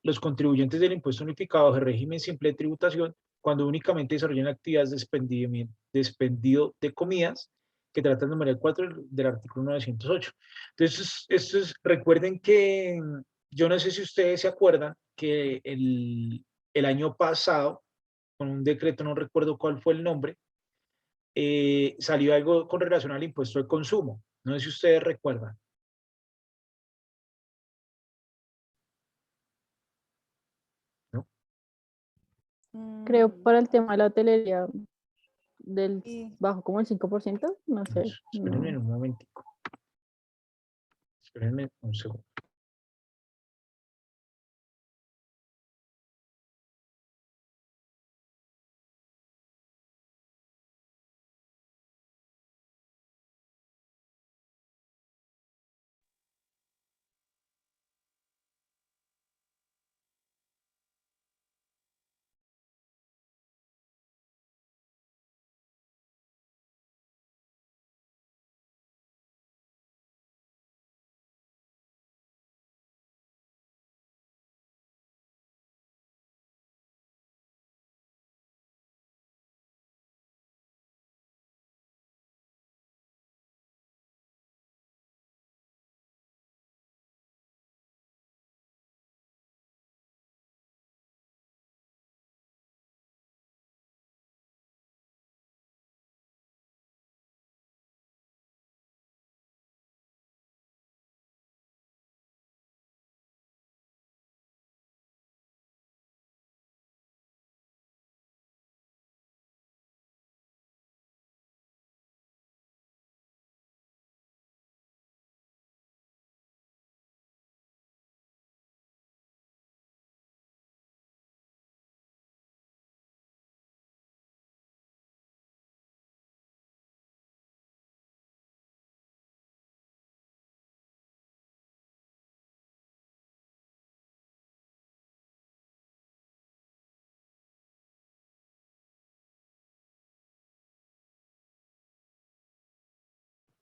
Speaker 1: los contribuyentes del impuesto unificado de régimen simple de tributación, cuando únicamente desarrollan actividades de expendio de comidas, que trata el numeral 4 del artículo 908. Entonces, recuerden que yo no sé si ustedes se acuerdan que el año pasado, con un decreto, no recuerdo cuál fue el nombre, salió algo con relación al impuesto de consumo. No sé si ustedes recuerdan. ¿No?
Speaker 8: Creo
Speaker 2: Mm,
Speaker 8: para el tema de la hotelería del
Speaker 2: y
Speaker 8: bajo como el 5%, no sé.
Speaker 1: Espérenme
Speaker 8: No.
Speaker 1: un momentico. Espérenme un segundo.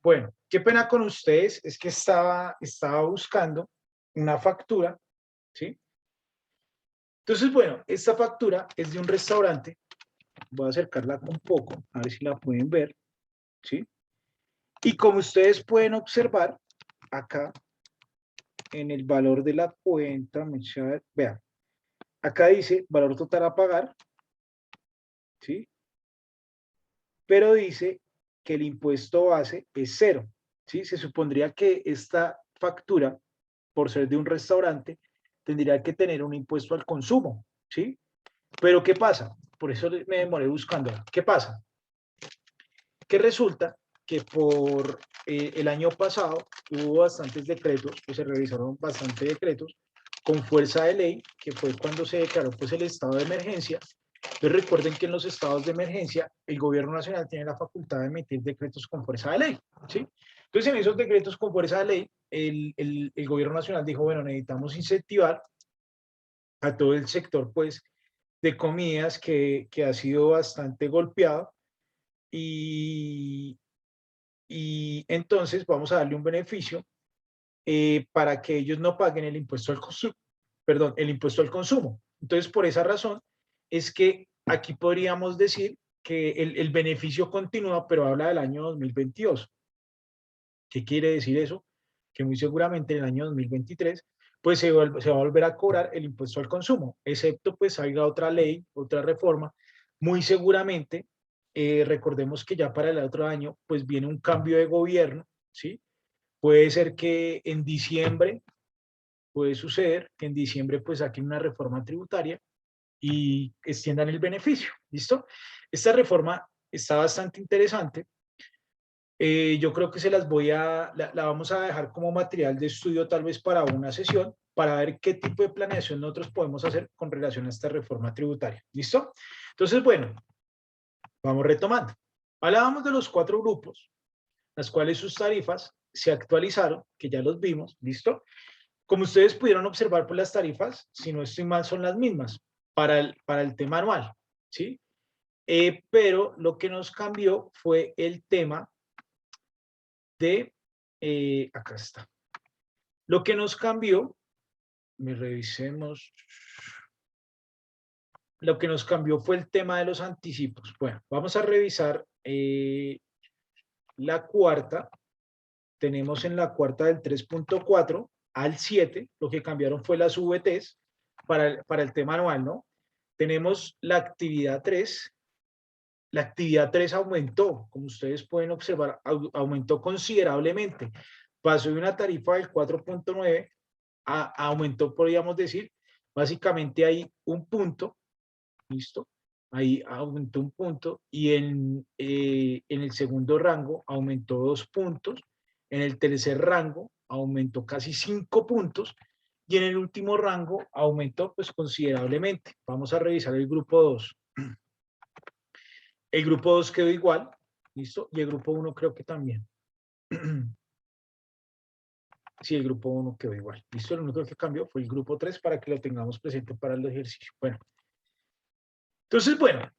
Speaker 1: Bueno, qué pena con ustedes, es que estaba buscando una factura, ¿sí? Entonces, bueno, esta factura es de un restaurante. Voy a acercarla un poco, a ver si la pueden ver, ¿sí? Y como ustedes pueden observar, acá, en el valor de la cuenta, vean, acá dice valor total a pagar, ¿sí? Pero dice que el impuesto base es 0, ¿sí? Se supondría que esta factura, por ser de un restaurante, tendría que tener un impuesto al consumo, ¿sí? Pero ¿qué pasa? Por eso me demoré buscándola. ¿Qué pasa? Que resulta que por el año pasado hubo bastantes decretos, pues se realizaron bastantes decretos con fuerza de ley, que fue cuando se declaró pues el estado de emergencia. Entonces recuerden que en los estados de emergencia el gobierno nacional tiene la facultad de emitir decretos con fuerza de ley, ¿sí? Entonces en esos decretos con fuerza de ley, el gobierno nacional dijo, bueno, necesitamos incentivar a todo el sector pues de comidas que ha sido bastante golpeado y entonces vamos a darle un beneficio para que ellos no paguen el impuesto al consumo, perdón, el impuesto al consumo. Entonces, por esa razón es que aquí podríamos decir que el beneficio continúa, pero habla del año 2022. ¿Qué quiere decir eso? Que muy seguramente en el año 2023 pues se va a volver a cobrar el impuesto al consumo, excepto pues salga otra ley, otra reforma, muy seguramente, recordemos que ya para el otro año pues viene un cambio de gobierno, ¿sí? Puede ser que en diciembre, puede suceder que en diciembre pues saquen una reforma tributaria y extiendan el beneficio, ¿listo? Esta reforma está bastante interesante. Yo creo que se las la vamos a dejar como material de estudio tal vez para una sesión, para ver qué tipo de planeación nosotros podemos hacer con relación a esta reforma tributaria, ¿listo? Entonces, bueno, vamos retomando. Hablábamos de los 4 grupos, las cuales sus tarifas se actualizaron, que ya los vimos, ¿listo? Como ustedes pudieron observar, pues las tarifas, si no estoy mal, son las mismas para el tema anual, ¿sí? Pero lo que nos cambió fue el tema de, acá está. Lo que nos cambió, revisemos, lo que nos cambió fue el tema de los anticipos. Bueno, vamos a revisar la cuarta. Tenemos en la cuarta del 3.4 al 7, lo que cambiaron fue las VTs para el tema anual, ¿no? Tenemos la actividad 3. La actividad 3 aumentó, como ustedes pueden observar, aumentó considerablemente. Pasó de una tarifa del 4.9 aumentó, podríamos decir, básicamente hay un punto, ¿listo? Ahí aumentó un punto y en el segundo rango aumentó 2 puntos, en el tercer rango aumentó casi 5 puntos y en el último rango aumentó pues considerablemente. Vamos a revisar el grupo 2. El grupo 2 quedó igual, ¿listo? Y el grupo 1 creo que también. Sí, el grupo 1 quedó igual. ¿Listo? Lo único que cambió fue el grupo 3 para que lo tengamos presente para el ejercicio. Bueno. Entonces, bueno,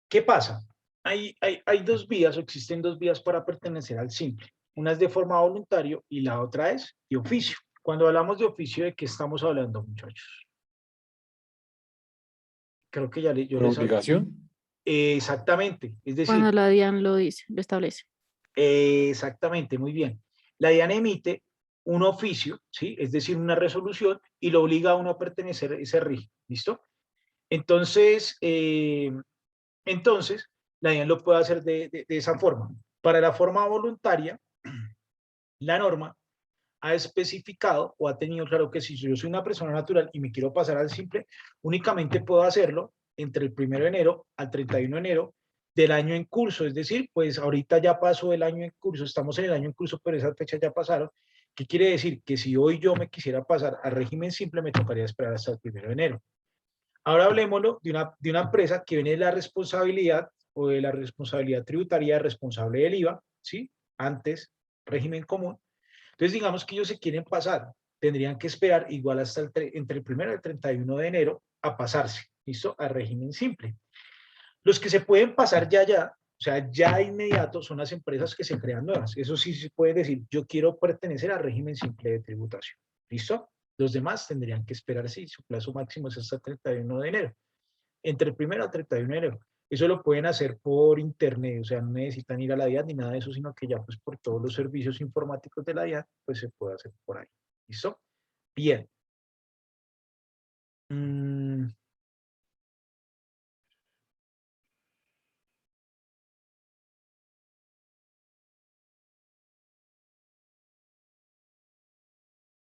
Speaker 1: ¿qué pasa? Hay 2 vías, o existen 2 vías para pertenecer al simple. Una es de forma voluntaria y la otra es de oficio. Cuando hablamos de oficio, ¿de qué estamos hablando, muchachos? Creo que ya yo
Speaker 9: ¿Por
Speaker 1: les hablé.
Speaker 9: obligación?
Speaker 1: Exactamente. Es decir,
Speaker 8: Cuando la DIAN lo dice, lo establece.
Speaker 1: exactamente, muy bien. La DIAN emite un oficio, ¿sí? Es decir, una resolución y lo obliga a uno a pertenecer a ese RIG, ¿listo? Entonces, la DIAN lo puede hacer de esa forma. Para la forma voluntaria, la norma ha especificado o ha tenido claro que si yo soy una persona natural y me quiero pasar al simple, únicamente puedo hacerlo entre el 1 de enero al 31 de enero del año en curso. Es decir, pues ahorita ya pasó el año en curso, estamos en el año en curso, pero esas fechas ya pasaron. ¿Qué quiere decir? Que si hoy yo me quisiera pasar al régimen simple, me tocaría esperar hasta el 1 de enero. Ahora hablemoslo de una empresa que viene de la responsabilidad o de la responsabilidad tributaria responsable del IVA, ¿sí? Antes, régimen común. Entonces, digamos que ellos se quieren pasar, tendrían que esperar igual hasta entre el 1 y el 31 de enero a pasarse, ¿listo? Al régimen simple. Los que se pueden pasar ya O sea, ya de inmediato son las empresas que se crean nuevas. Eso sí se puede decir, yo quiero pertenecer al régimen simple de tributación. ¿Listo? Los demás tendrían que esperar, si su plazo máximo es hasta el 31 de enero. Entre el 1 al 31 de enero. Eso lo pueden hacer por internet, o sea, no necesitan ir a la DIAN ni nada de eso, sino que ya pues por todos los servicios informáticos de la DIAN, pues se puede hacer por ahí. ¿Listo? Bien.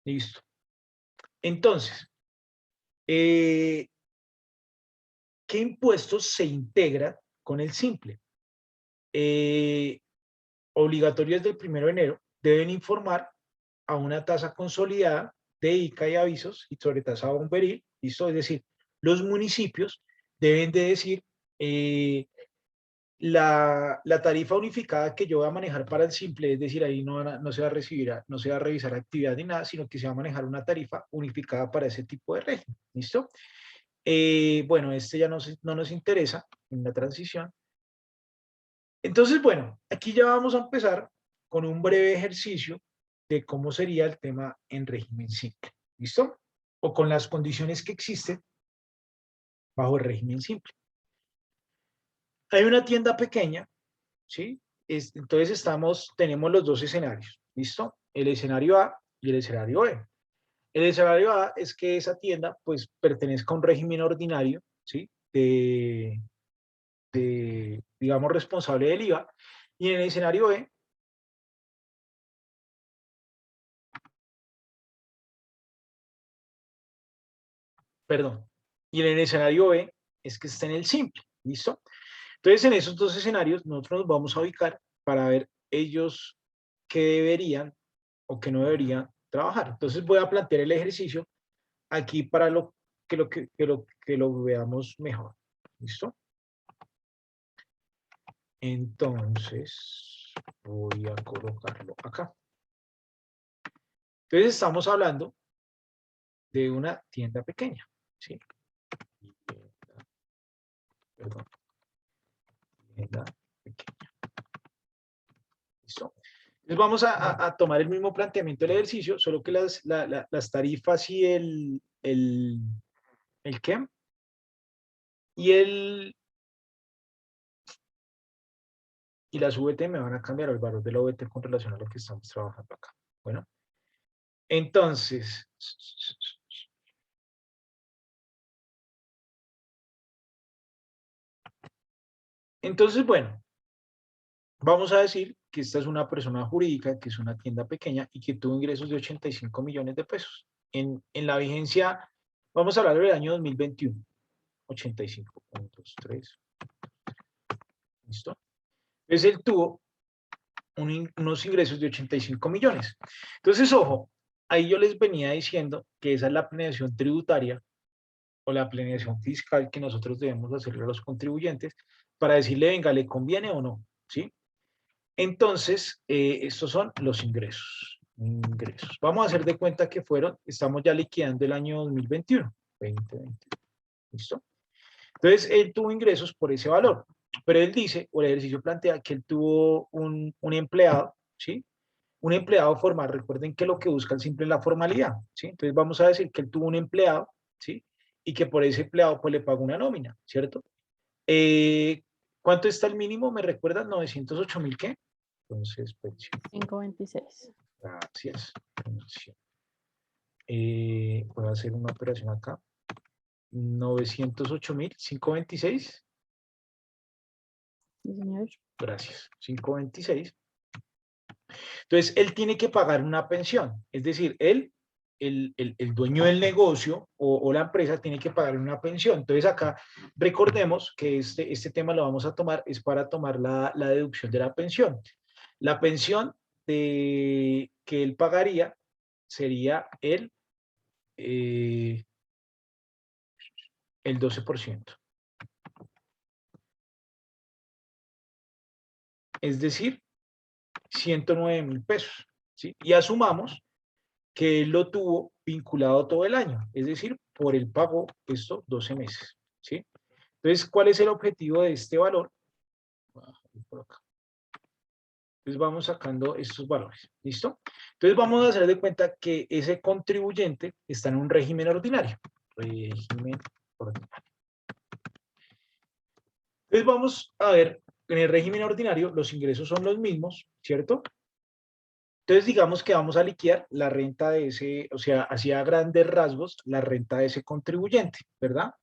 Speaker 1: Listo. Entonces, ¿qué impuestos se integran con el simple? Obligatorios del 1 de enero, deben informar a una tasa consolidada de ICA y avisos y sobretasa bomberil, ¿listo? Es decir, los municipios deben de decir la tarifa unificada que yo voy a manejar para el simple, es decir, ahí no se va a recibir, no se va a revisar actividad ni nada, sino que se va a manejar una tarifa unificada para ese tipo de régimen, ¿listo? Bueno, ya no nos interesa en la transición. Entonces, bueno, aquí ya vamos a empezar con un breve ejercicio de cómo sería el tema en régimen simple, ¿listo? O con las condiciones que existen bajo el régimen simple. Hay una tienda pequeña, ¿sí? Entonces tenemos los dos escenarios, ¿listo? El escenario A y el escenario B. El escenario A es que esa tienda, pues, pertenezca a un régimen ordinario, ¿sí? Digamos, responsable del IVA. Y en el escenario B, perdón, y en el escenario B es que está en el simple, ¿listo? Entonces, en esos dos escenarios, nosotros nos vamos a ubicar para ver ellos qué deberían o qué no deberían trabajar. Entonces, voy a plantear el ejercicio aquí para que lo veamos mejor, ¿listo? Entonces, voy a colocarlo acá. Entonces, estamos hablando de una tienda pequeña, ¿sí? Perdón. Tienda pequeña. ¿Listo? Entonces, vamos a tomar el mismo planteamiento del ejercicio, solo que las tarifas y ¿el qué? Y las VT me van a cambiar el valor de la VT con relación a lo que estamos trabajando acá. Bueno, entonces, bueno, vamos a decir que esta es una persona jurídica, que es una tienda pequeña y que tuvo ingresos de 85 millones de pesos. En la vigencia, vamos a hablar del año 2021. 85.3. ¿Listo? Entonces él tuvo unos ingresos de 85 millones. Entonces, ojo, ahí yo les venía diciendo que esa es la planeación tributaria o la planeación fiscal que nosotros debemos hacerle a los contribuyentes para decirle, venga, ¿le conviene o no? ¿Sí? Entonces, estos son los ingresos. Vamos a hacer de cuenta que estamos ya liquidando el año 2021. 2021. ¿Listo? Entonces, él tuvo ingresos por ese valor. Pero él dice, o el ejercicio plantea, que él tuvo un empleado, ¿sí? Un empleado formal. Recuerden que lo que busca el simple es la formalidad, ¿sí? Entonces, vamos a decir que él tuvo un empleado, ¿sí? Y que por ese empleado, pues, le pagó una nómina, ¿cierto? ¿Cuánto está el mínimo? ¿Me recuerdan? 908.000, ¿qué? Entonces, pensión.
Speaker 8: 526.
Speaker 1: Gracias. Voy a hacer una operación acá. 908.526.
Speaker 8: Sí, señor.
Speaker 1: Gracias. 526. Entonces, él tiene que pagar una pensión. Es decir, el dueño del negocio o la empresa tiene que pagar una pensión. Entonces, acá recordemos que este tema lo vamos a tomar, es para tomar la deducción de la pensión. La pensión que él pagaría sería el 12%. Es decir, 109.000 pesos, ¿sí? Y asumamos que él lo tuvo vinculado todo el año, es decir, por el pago, esto, 12 meses, ¿sí? Entonces, ¿cuál es el objetivo de este valor? por acá. Entonces vamos sacando estos valores, ¿listo? Entonces vamos a hacer de cuenta que ese contribuyente está en un régimen ordinario. Régimen ordinario. Entonces vamos a ver, en el régimen ordinario los ingresos son los mismos, ¿cierto? Entonces digamos que vamos a liquidar la renta de ese, o sea, hacia grandes rasgos, la renta de ese contribuyente, ¿verdad?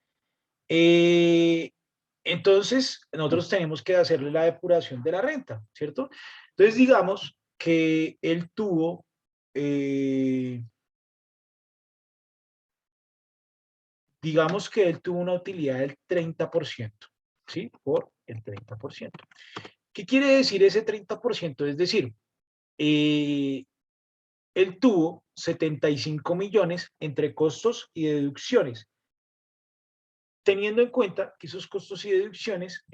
Speaker 1: Entonces nosotros tenemos que hacerle la depuración de la renta, ¿cierto? Entonces digamos que él tuvo, una utilidad del 30%, ¿sí? Por el 30%. ¿Qué quiere decir ese 30%? Es decir, él tuvo 75 millones entre costos y deducciones, teniendo en cuenta que esos costos y deducciones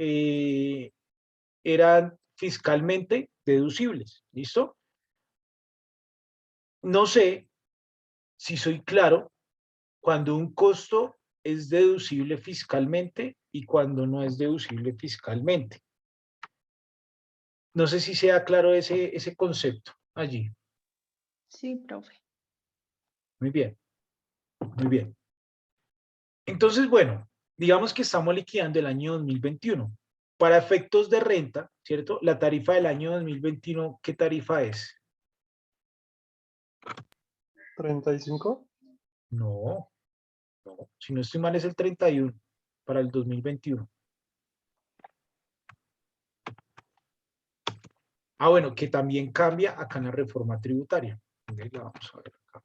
Speaker 1: eran fiscalmente deducibles, ¿listo? No sé si soy claro cuando un costo es deducible fiscalmente y cuando no es deducible fiscalmente. No sé si sea claro ese concepto allí.
Speaker 5: Sí, profe.
Speaker 1: Muy bien, muy bien. Entonces, bueno, digamos que estamos liquidando el año 2021. Para efectos de renta, ¿cierto? La tarifa del año 2021, ¿qué tarifa es?
Speaker 6: 35.
Speaker 1: No, no, si no estoy mal es el 31 para el 2021. Ah, bueno, que también cambia acá en la reforma tributaria. La vamos a ver acá.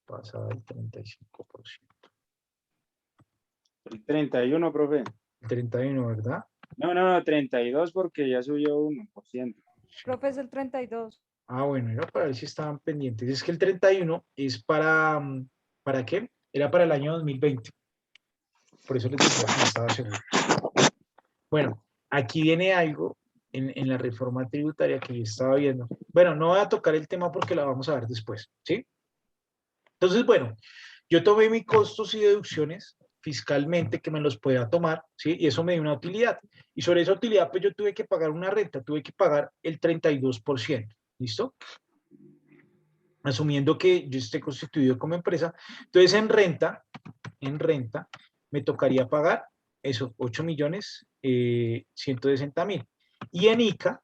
Speaker 1: Pasa del 35%.
Speaker 4: El 31, profe.
Speaker 1: 31, ¿verdad?
Speaker 4: No, 32 porque ya subió 1%.
Speaker 2: Profe, es el 32.
Speaker 1: Ah, bueno, era para ver si estaban pendientes. Es que el 31 es ¿para qué? Era para el año 2020. Por eso les decía que no estaba seguro. Bueno, aquí viene algo en la reforma tributaria que yo estaba viendo. Bueno, no voy a tocar el tema porque la vamos a ver después, ¿sí? Entonces, bueno, yo tomé mis costos y deducciones fiscalmente que me los podía tomar, ¿sí? Y eso me dio una utilidad. Y sobre esa utilidad, pues yo tuve que pagar una renta, tuve que pagar el 32%, ¿listo? Asumiendo que yo esté constituido como empresa. Entonces, en renta, me tocaría pagar eso, 8.160.000. Y en ICA,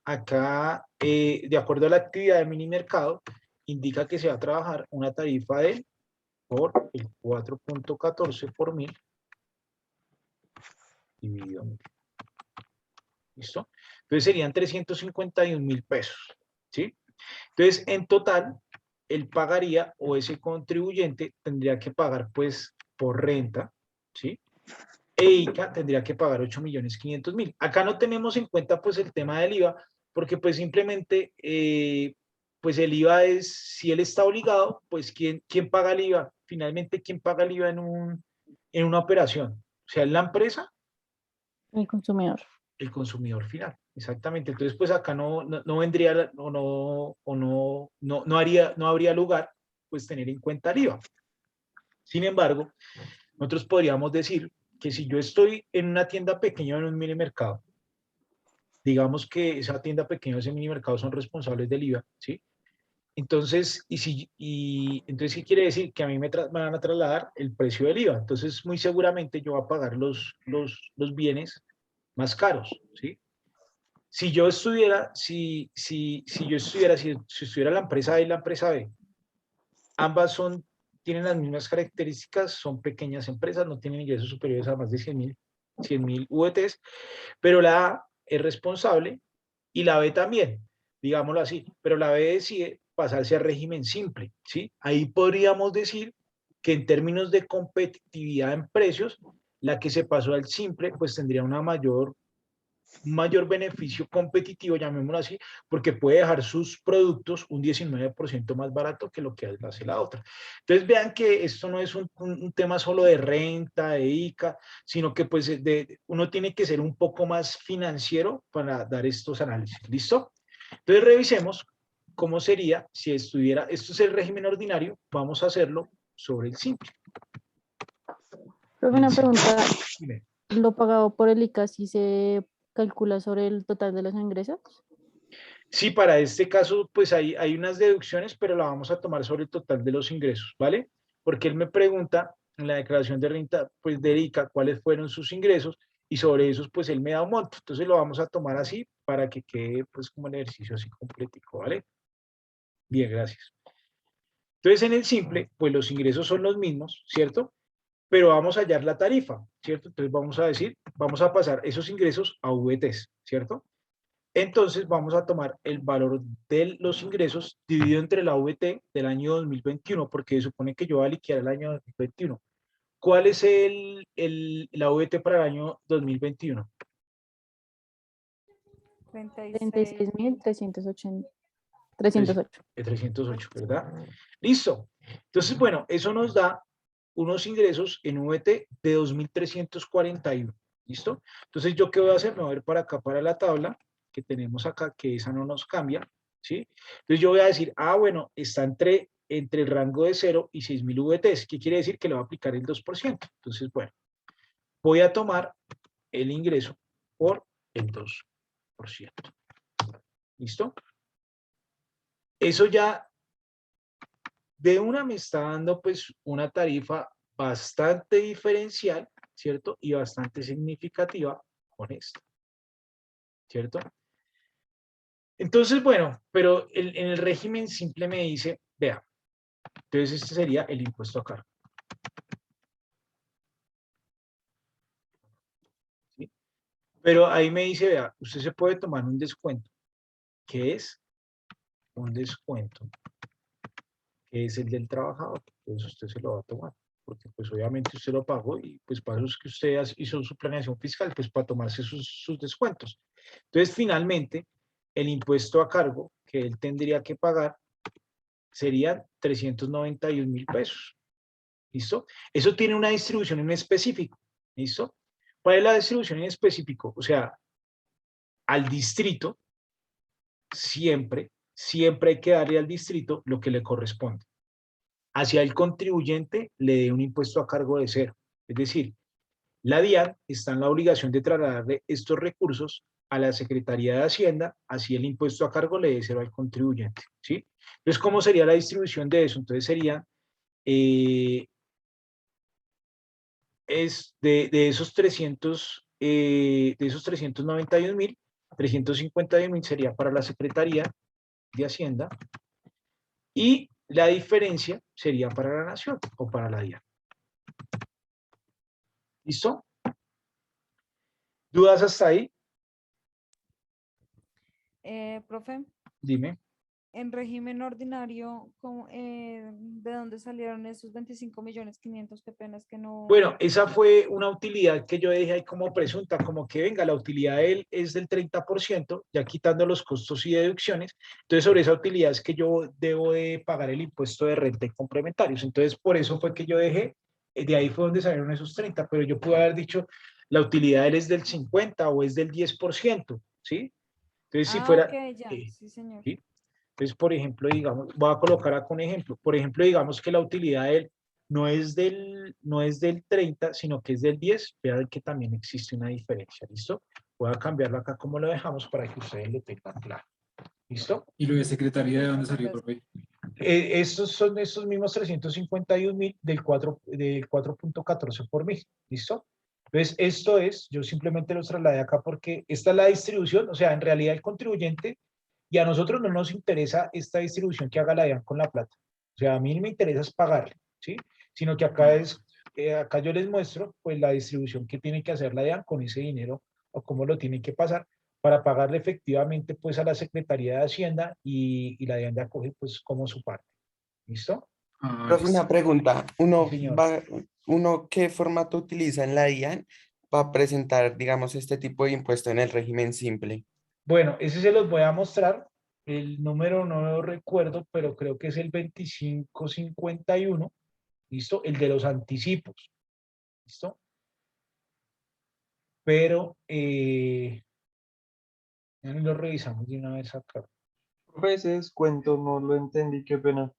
Speaker 1: acá, de acuerdo a la actividad de mini mercado, indica que se va a trabajar una tarifa de por el 4.14 por 1000 dividido 1000. ¿Listo? Entonces serían 351.000 pesos. ¿Sí? Entonces, en total, él pagaría o ese contribuyente tendría que pagar pues por renta, ¿sí? E ICA tendría que pagar 8.500.000. Acá no tenemos en cuenta pues el tema del IVA, porque pues simplemente pues el IVA es, si él está obligado, pues ¿quién paga el IVA? Finalmente, ¿quién paga el IVA en una operación? O sea, ¿es la empresa?
Speaker 8: El consumidor.
Speaker 1: El consumidor final, exactamente. Entonces, pues acá no vendría, no habría lugar, pues tener en cuenta el IVA. Sin embargo, nosotros podríamos decir que si yo estoy en una tienda pequeña o en un mini mercado, digamos que esa tienda pequeña o ese mini mercado son responsables del IVA, ¿sí? Entonces, entonces, ¿qué quiere decir? Que a mí me van a trasladar el precio del IVA. Entonces, muy seguramente yo voy a pagar los bienes más caros, ¿sí? Si yo estuviera, si estuviera la empresa A y la empresa B, ambas tienen las mismas características, son pequeñas empresas, no tienen ingresos superiores a más de 100.000 UETs, pero la A es responsable y la B también, digámoslo así, pero la B decide pasarse a régimen simple, ¿sí? Ahí podríamos decir que en términos de competitividad en precios, la que se pasó al simple, pues tendría un mayor beneficio competitivo, llamémoslo así, porque puede dejar sus productos un 19% más barato que lo que hace la otra. Entonces vean que esto no es un tema solo de renta, de ICA, sino que pues uno tiene que ser un poco más financiero para dar estos análisis. ¿Listo? Entonces revisemos cómo sería si esto es el régimen ordinario, vamos a hacerlo sobre el simple.
Speaker 8: Profe, una pregunta.
Speaker 1: Dime.
Speaker 8: ¿Lo pagado por el ICA sí se calcula sobre el total de los ingresos.
Speaker 1: Sí, para este caso, pues hay unas deducciones, pero la vamos a tomar sobre el total de los ingresos, ¿vale? Porque él me pregunta en la declaración de renta, pues dedica cuáles fueron sus ingresos y sobre esos, pues él me da un monto. Entonces lo vamos a tomar así para que quede, pues, como el ejercicio así completico, ¿vale? Bien, gracias. Entonces, en el simple, pues los ingresos son los mismos, ¿cierto? Pero vamos a hallar la tarifa, ¿cierto? Entonces vamos a decir, vamos a pasar esos ingresos a VTs, ¿cierto? Entonces vamos a tomar el valor de los ingresos dividido entre la VT del año 2021, porque supone que yo voy a liquidar el año 2021. ¿Cuál es la VT para el año 2021?
Speaker 8: 36.308.
Speaker 1: 308, ¿verdad? Listo. Entonces, bueno, eso nos da unos ingresos en VT de 2.341. ¿Listo? Entonces, ¿yo qué voy a hacer? Me voy a ir para acá, para la tabla que tenemos acá, que esa no nos cambia, ¿sí? Entonces, yo voy a decir, bueno, está entre el rango de 0 y 6.000 VTs. ¿Qué quiere decir? Que le va a aplicar el 2%. Entonces, bueno, voy a tomar el ingreso por el 2%. ¿Listo? Eso ya de una me está dando pues una tarifa bastante diferencial, ¿cierto? Y bastante significativa con esta, ¿cierto? Entonces, bueno, pero en el régimen simple me dice, vea, entonces este sería el impuesto a cargo. ¿Sí? Pero ahí me dice, vea, usted se puede tomar un descuento. ¿Qué es? Un descuento, que es el del trabajador. Entonces usted se lo va a tomar, porque pues obviamente usted lo pagó y pues para eso es que usted hizo su planeación fiscal, pues para tomarse sus descuentos. Entonces finalmente el impuesto a cargo que él tendría que pagar serían 391.000 pesos. ¿Listo? Eso tiene una distribución en específico. ¿Listo? ¿Cuál es la distribución en específico? O sea, al distrito siempre hay que darle al distrito lo que le corresponde. Hacia el contribuyente le dé un impuesto a cargo de 0. Es decir, la DIAN está en la obligación de trasladarle estos recursos a la Secretaría de Hacienda, así el impuesto a cargo le dé 0 al contribuyente, ¿sí? Entonces, ¿cómo sería la distribución de eso? Entonces sería, de esos 391.000, 351.000 sería para la Secretaría de Hacienda y la diferencia sería para la Nación o para la DIAN. ¿Listo? ¿Dudas hasta ahí?
Speaker 2: Profe,
Speaker 1: Dime.
Speaker 2: en régimen ordinario, ¿de dónde salieron esos 25.500.000? Qué pena, es que no.
Speaker 1: Bueno, esa fue una utilidad que yo dejé ahí como presunta, como que venga, la utilidad de él es del 30%, ya quitando los costos y deducciones. Entonces, sobre esa utilidad es que yo debo de pagar el impuesto de renta y complementarios. Entonces, por eso fue que yo dejé, de ahí fue donde salieron esos 30, pero yo pude haber dicho, la utilidad de él es del 50 o es del 10%, ¿sí? Entonces, si fuera...
Speaker 2: Ok, ya, sí, señor.
Speaker 1: ¿sí? Entonces, por ejemplo, digamos, voy a colocar acá un ejemplo. Por ejemplo, digamos que la utilidad de él no es del 30, sino que es del 10. Vean que también existe una diferencia, ¿listo? Voy a cambiarlo acá como lo dejamos para que ustedes lo tengan claro. ¿Listo?
Speaker 9: ¿Y lo de secretaría de dónde salió,
Speaker 2: Gracias.
Speaker 9: profe?
Speaker 1: Estos son estos mismos 351.000 del 4.14 por mil. ¿Listo? Entonces, esto es, yo simplemente los trasladé acá porque esta es la distribución, o sea, en realidad el contribuyente, y a nosotros no nos interesa esta distribución que haga la DIAN con la plata. O sea, a mí me interesa es pagarle, ¿sí? Sino que acá acá yo les muestro, pues, la distribución que tiene que hacer la DIAN con ese dinero o cómo lo tienen que pasar para pagarle efectivamente, pues, a la Secretaría de Hacienda y la DIAN ya coge, pues, como su parte. ¿Listo?
Speaker 7: Profe, una pregunta.
Speaker 1: Sí, señor.
Speaker 7: ¿Uno qué formato utiliza en la DIAN para presentar, digamos, este tipo de impuesto en el régimen simple?
Speaker 1: Bueno, ese se los voy a mostrar. El número no lo recuerdo, pero creo que es el 2551. ¿Listo? El de los anticipos. ¿Listo? Pero ya lo revisamos de una vez acá.
Speaker 6: Profe, ese descuento no lo entendí, qué pena.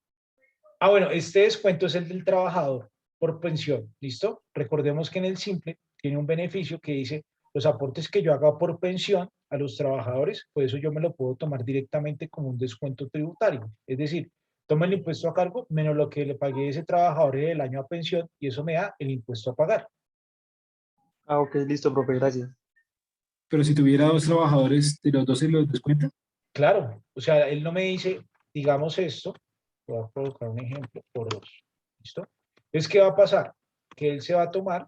Speaker 1: Bueno, este descuento es el del trabajador por pensión. ¿Listo? Recordemos que en el simple tiene un beneficio que dice los aportes que yo haga por pensión a los trabajadores, pues eso yo me lo puedo tomar directamente como un descuento tributario. Es decir, tomo el impuesto a cargo menos lo que le pagué a ese trabajador el año a pensión y eso me da el impuesto a pagar.
Speaker 6: Ah, ok, listo, profe, gracias.
Speaker 9: Pero si tuviera dos trabajadores, ¿de los dos se los descuenta?
Speaker 1: Claro, o sea, él no me dice, digamos esto, voy a colocar un ejemplo por 2, ¿listo? Entonces, ¿qué va a pasar? Que él se va a tomar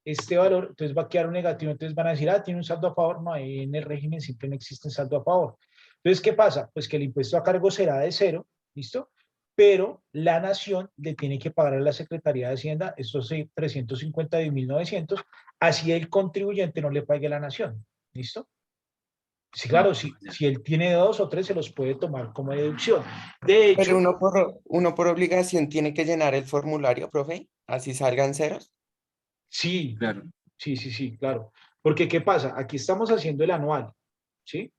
Speaker 1: este valor, entonces va a quedar un negativo, entonces van a decir, ah, tiene un saldo a favor, no, ahí en el régimen simple no existe un saldo a favor. Entonces, ¿qué pasa? Pues que el impuesto a cargo será de 0, ¿listo? Pero la nación le tiene que pagar a la Secretaría de Hacienda estos 351.900, así el contribuyente no le pague a la nación, ¿listo? Sí, claro, si él tiene 2 o 3, se los puede tomar como deducción. De hecho,
Speaker 7: Pero uno por obligación tiene que llenar el formulario, profe, así salgan ceros.
Speaker 1: sí,
Speaker 9: Claro.
Speaker 1: sí, claro. Porque, ¿qué pasa? Aquí estamos haciendo el anual, ¿sí?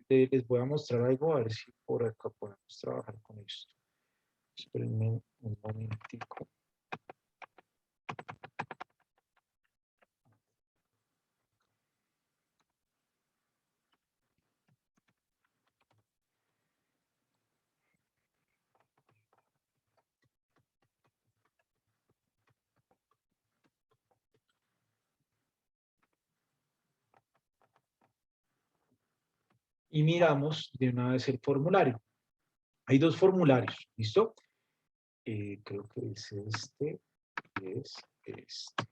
Speaker 1: Les voy a mostrar algo, a ver si por acá podemos trabajar con esto. Espérenme un momentico. Y miramos de una vez el formulario. Hay 2 formularios, ¿listo? Creo que es este y es este.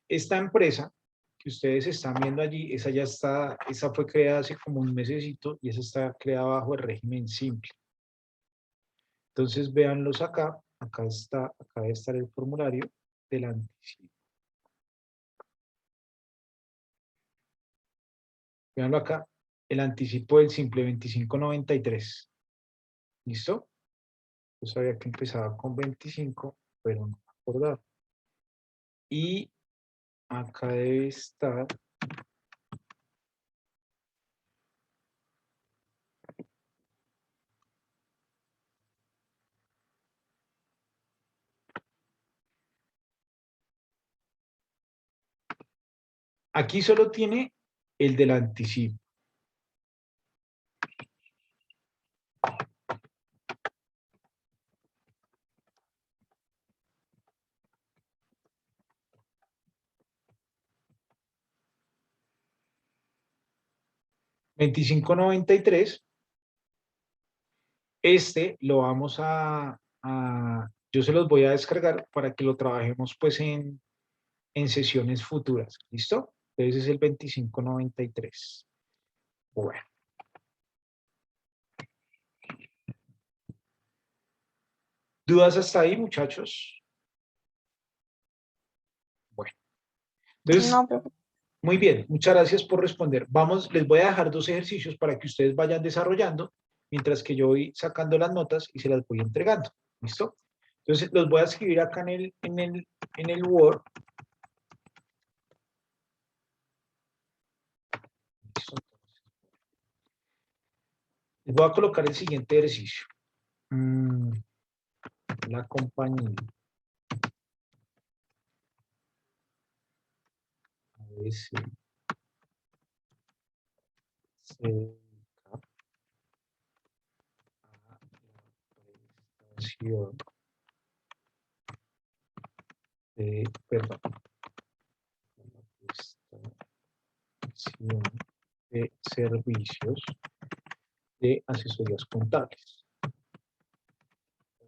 Speaker 1: Esta empresa que ustedes están viendo allí, esa ya está, esa fue creada hace como un mesecito y esa está creada bajo el régimen simple. Entonces, véanlos acá. Acá está, acá debe estar el formulario del anticipo. Véanlo acá, el anticipo del simple 2593. ¿Listo? Yo sabía que empezaba con 25, pero no me acordaba. Y acá debe estar aquí solo tiene el del anticipo. $25.93. Este lo vamos yo se los voy a descargar para que lo trabajemos pues en sesiones futuras. ¿Listo? Entonces es el 25.93. Bueno. ¿Dudas hasta ahí, muchachos? Bueno. Entonces,
Speaker 5: No, profe.
Speaker 1: muy bien, muchas gracias por responder. Vamos, les voy a dejar 2 ejercicios para que ustedes vayan desarrollando, mientras que yo voy sacando las notas y se las voy entregando. ¿Listo? Entonces, los voy a escribir acá en el Word. ¿Listo? Les voy a colocar el siguiente ejercicio. La compañía ABC se dedica a la prestación de, perdón, la prestación de servicios de asesorías contables,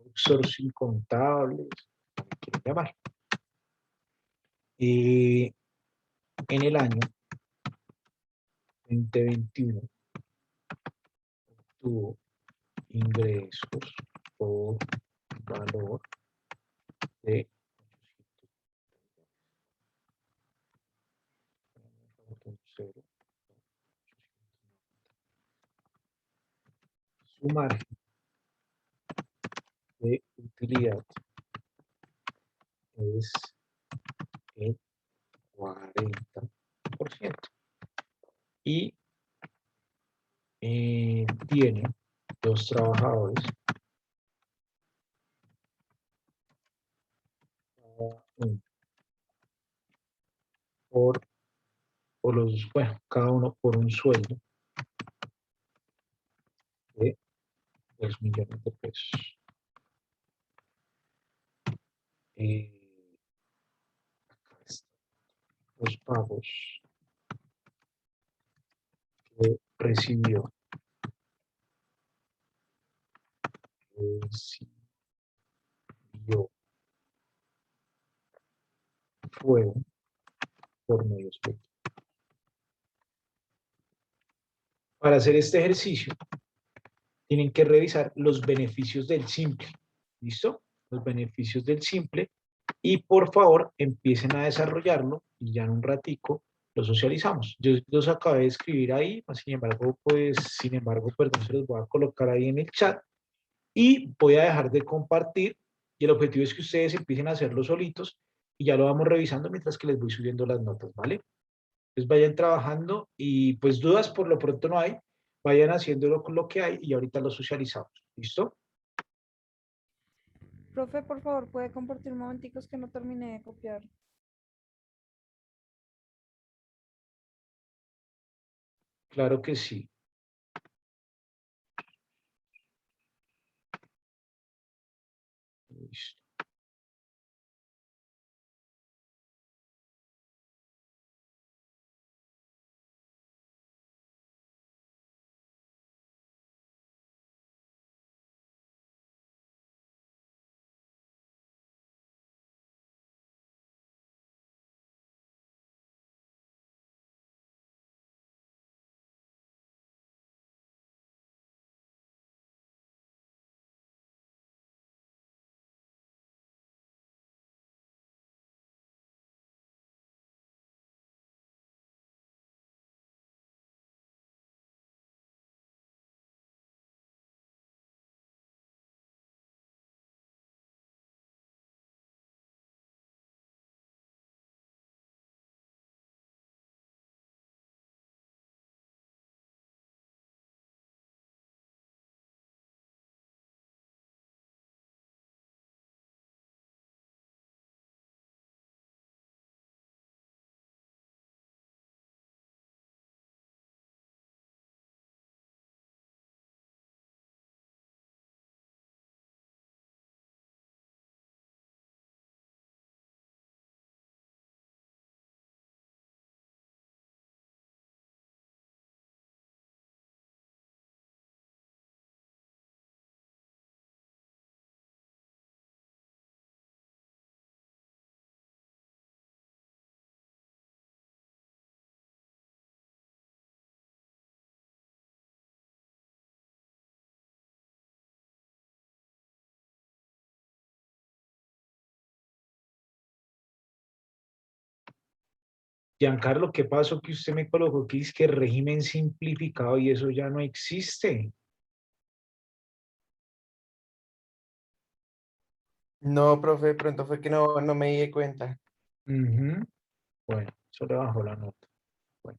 Speaker 1: outsourcing contables, como quieran llamar. En el año 2021 obtuvo ingresos por valor de 800. Su margen de utilidad es el 40%. y tiene 2 trabajadores, uno cada uno por un sueldo de 2 millones de pesos. Acá están los pagos que recibió. Fueron por medios de... Para hacer este ejercicio, tienen que revisar los beneficios del simple. ¿Listo? Los beneficios del simple. Y por favor, empiecen a desarrollarlo y ya en un ratico lo socializamos. Yo los acabé de escribir ahí, sin embargo, perdón, se los voy a colocar ahí en el chat y voy a dejar de compartir y el objetivo es que ustedes empiecen a hacerlo solitos y ya lo vamos revisando mientras que les voy subiendo las notas, ¿vale? Entonces vayan trabajando y pues dudas por lo pronto no hay, vayan haciéndolo con lo que hay y ahorita lo socializamos. ¿Listo?
Speaker 2: Profe, por favor, ¿puede compartir un momentico? Es que no terminé de copiar.
Speaker 1: Claro que sí. Listo. Giancarlo, ¿qué pasó que usted me colocó que es que régimen simplificado y eso ya no existe?
Speaker 7: No, profe, de pronto fue que no me di cuenta.
Speaker 1: Ujú. Bueno, eso le bajó la nota. Bueno.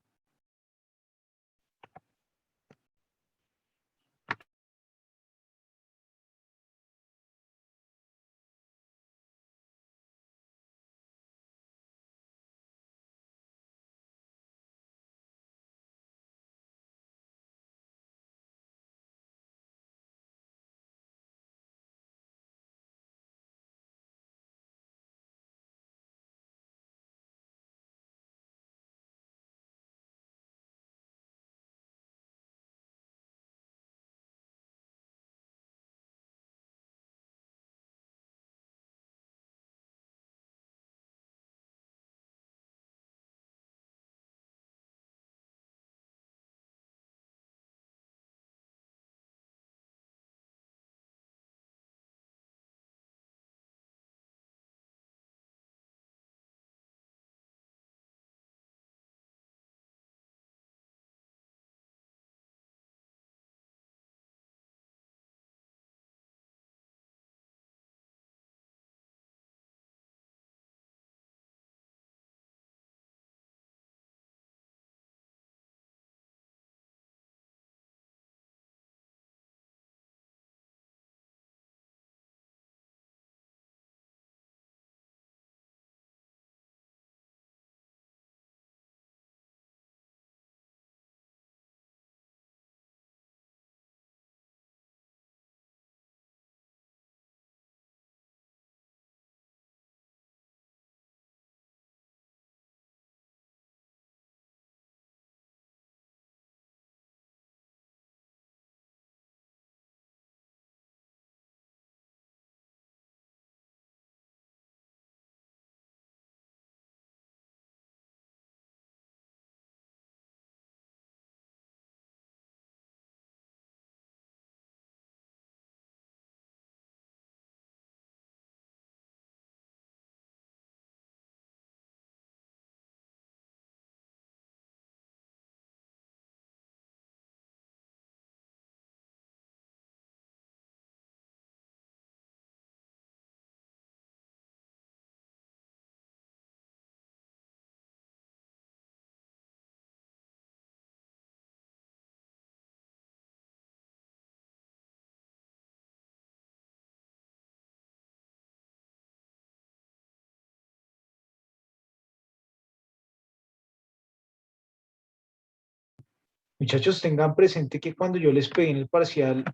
Speaker 1: Muchachos, tengan presente que cuando yo les pedí en el parcial,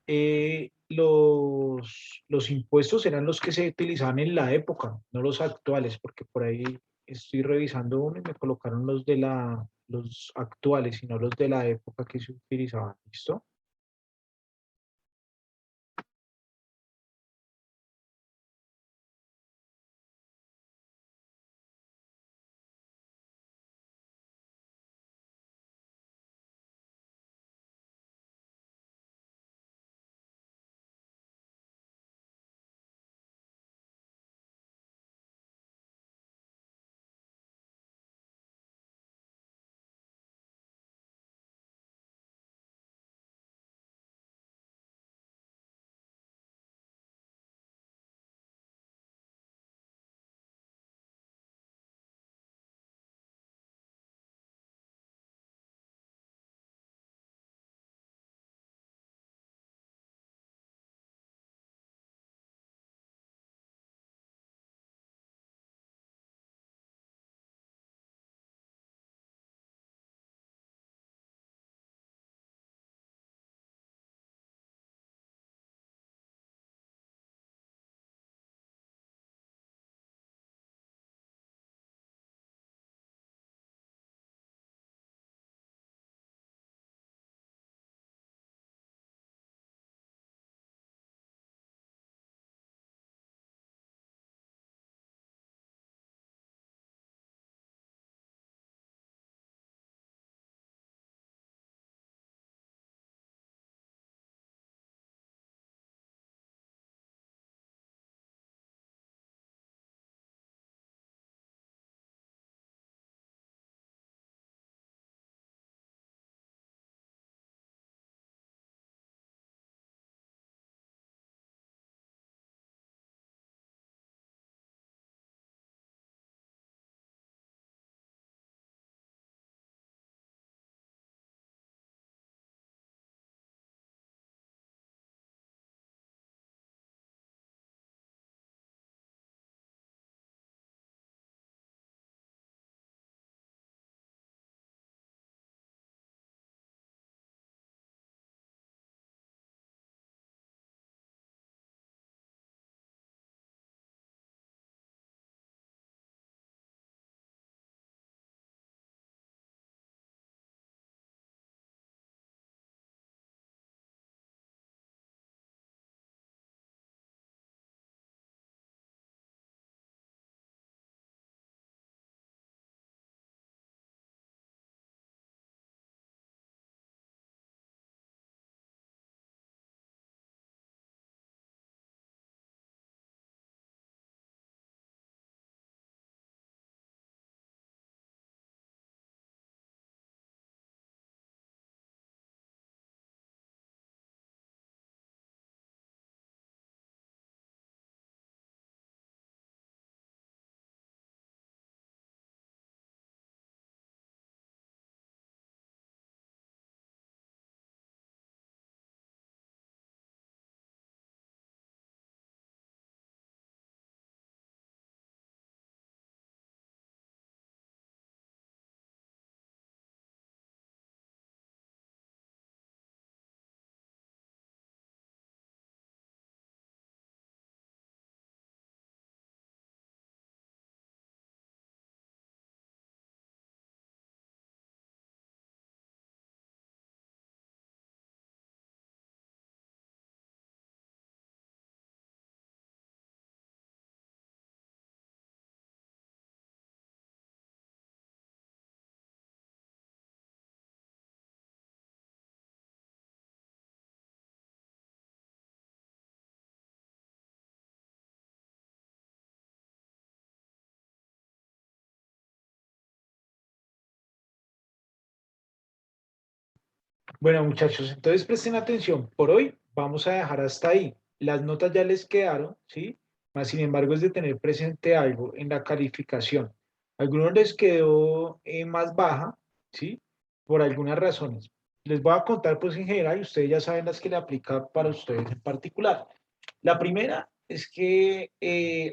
Speaker 1: los impuestos eran los que se utilizaban en la época, no los actuales, porque por ahí estoy revisando uno y me colocaron los actuales y no los de la época que se utilizaban. ¿Listo? Bueno, muchachos, entonces presten atención. Por hoy vamos a dejar hasta ahí. Las notas ya les quedaron, ¿sí? Más sin embargo, es de tener presente algo en la calificación. A algunos les quedó más baja, ¿sí? Por algunas razones. Les voy a contar, pues, en general, y ustedes ya saben las que le aplica para ustedes en particular. La primera es que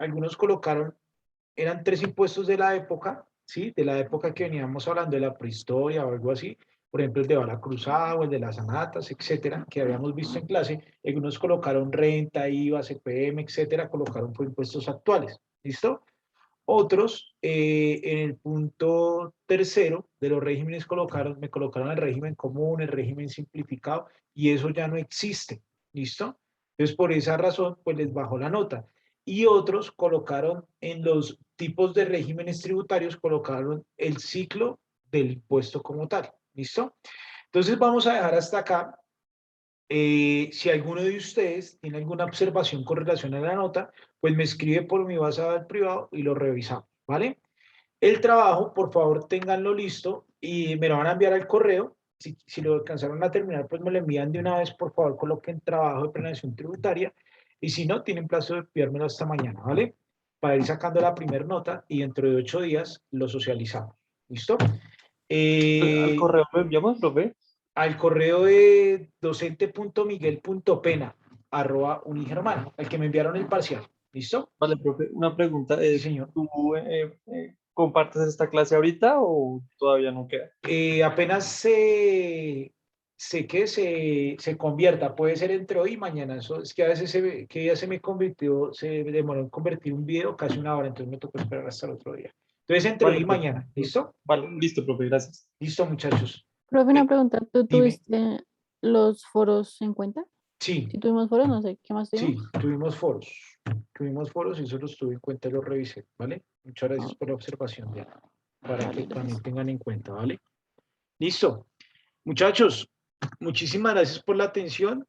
Speaker 1: algunos colocaron, eran 3 impuestos de la época, ¿sí? De la época que veníamos hablando de la prehistoria o algo así. por ejemplo, el de bala cruzada o el de las anatas, etcétera, que habíamos visto en clase. Algunos colocaron renta, IVA, CPM, etcétera, colocaron por impuestos actuales. ¿Listo? Otros, en el punto tercero de los regímenes me colocaron el régimen común, el régimen simplificado, y eso ya no existe. ¿Listo? Entonces, por esa razón, pues les bajó la nota. Y otros colocaron en los tipos de regímenes tributarios, colocaron el ciclo del impuesto como tal. ¿Listo? Entonces, vamos a dejar hasta acá. Si alguno de ustedes tiene alguna observación con relación a la nota, pues me escribe por mi WhatsApp privado y lo revisamos, ¿vale? El trabajo, por favor, ténganlo listo y me lo van a enviar al correo. Si lo alcanzaron a terminar, pues me lo envían de una vez, por favor, coloquen trabajo de planeación tributaria. Y si no, tienen plazo de enviármelo hasta mañana, ¿vale? Para ir sacando la primera nota y dentro de 8 días lo socializamos. ¿Listo?
Speaker 6: ¿Al correo lo enviamos, profe?
Speaker 1: Al correo de docente.miguel.pena@unigerman, al que me enviaron el parcial. ¿Listo?
Speaker 6: Vale, profe, una pregunta.
Speaker 1: Sí, señor.
Speaker 6: ¿Tú compartes esta clase ahorita o todavía no queda?
Speaker 1: Apenas se convierta, puede ser entre hoy y mañana. Eso es que a veces que ya se demoró en convertir un video casi una hora, entonces me tocó esperar hasta el otro día. Entonces, entre hoy y
Speaker 6: profe.
Speaker 1: mañana. ¿Listo?
Speaker 6: Vale, listo, profe, gracias.
Speaker 1: Listo, muchachos.
Speaker 8: Profe, una pregunta. ¿Tú
Speaker 1: dime.
Speaker 8: tuviste los foros en cuenta?
Speaker 1: Sí.
Speaker 8: Si tuvimos foros, no sé, ¿qué más tuvimos?
Speaker 1: Sí, tuvimos foros. Tuvimos foros y eso los tuve en cuenta y los revisé, ¿vale? Muchas gracias por la observación, Diana, para
Speaker 8: Vale,
Speaker 1: que
Speaker 8: gracias.
Speaker 1: también tengan en cuenta, ¿vale? Listo. Muchachos, muchísimas gracias por la atención.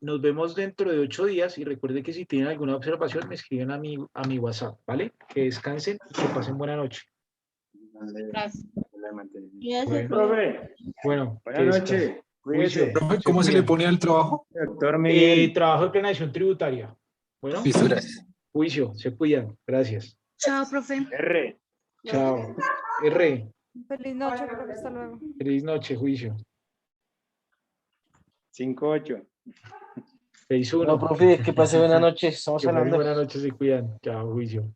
Speaker 1: Nos vemos dentro de 8 días y recuerden que si tienen alguna observación me escriben a mi WhatsApp, ¿vale? Que descansen y que pasen buena noche.
Speaker 5: Gracias.
Speaker 1: Bueno,
Speaker 4: Buenas noches. Cuídese.
Speaker 9: Profe, ¿cómo se le pone al trabajo?
Speaker 4: Doctor Miguel.
Speaker 1: Trabajo de planeación tributaria. Bueno,
Speaker 9: Listo, gracias.
Speaker 1: juicio, se cuidan. Gracias.
Speaker 3: Chao, profe.
Speaker 4: R.
Speaker 1: Chao. R.
Speaker 2: Feliz noche, profe, hasta luego.
Speaker 1: Feliz noche, juicio.
Speaker 4: 5-8.
Speaker 1: 6-1.
Speaker 10: No, profe, que pase buena noche. Estamos
Speaker 1: Que pasen
Speaker 10: hablando.
Speaker 1: buenas noches, se cuidan. Chao, juicio.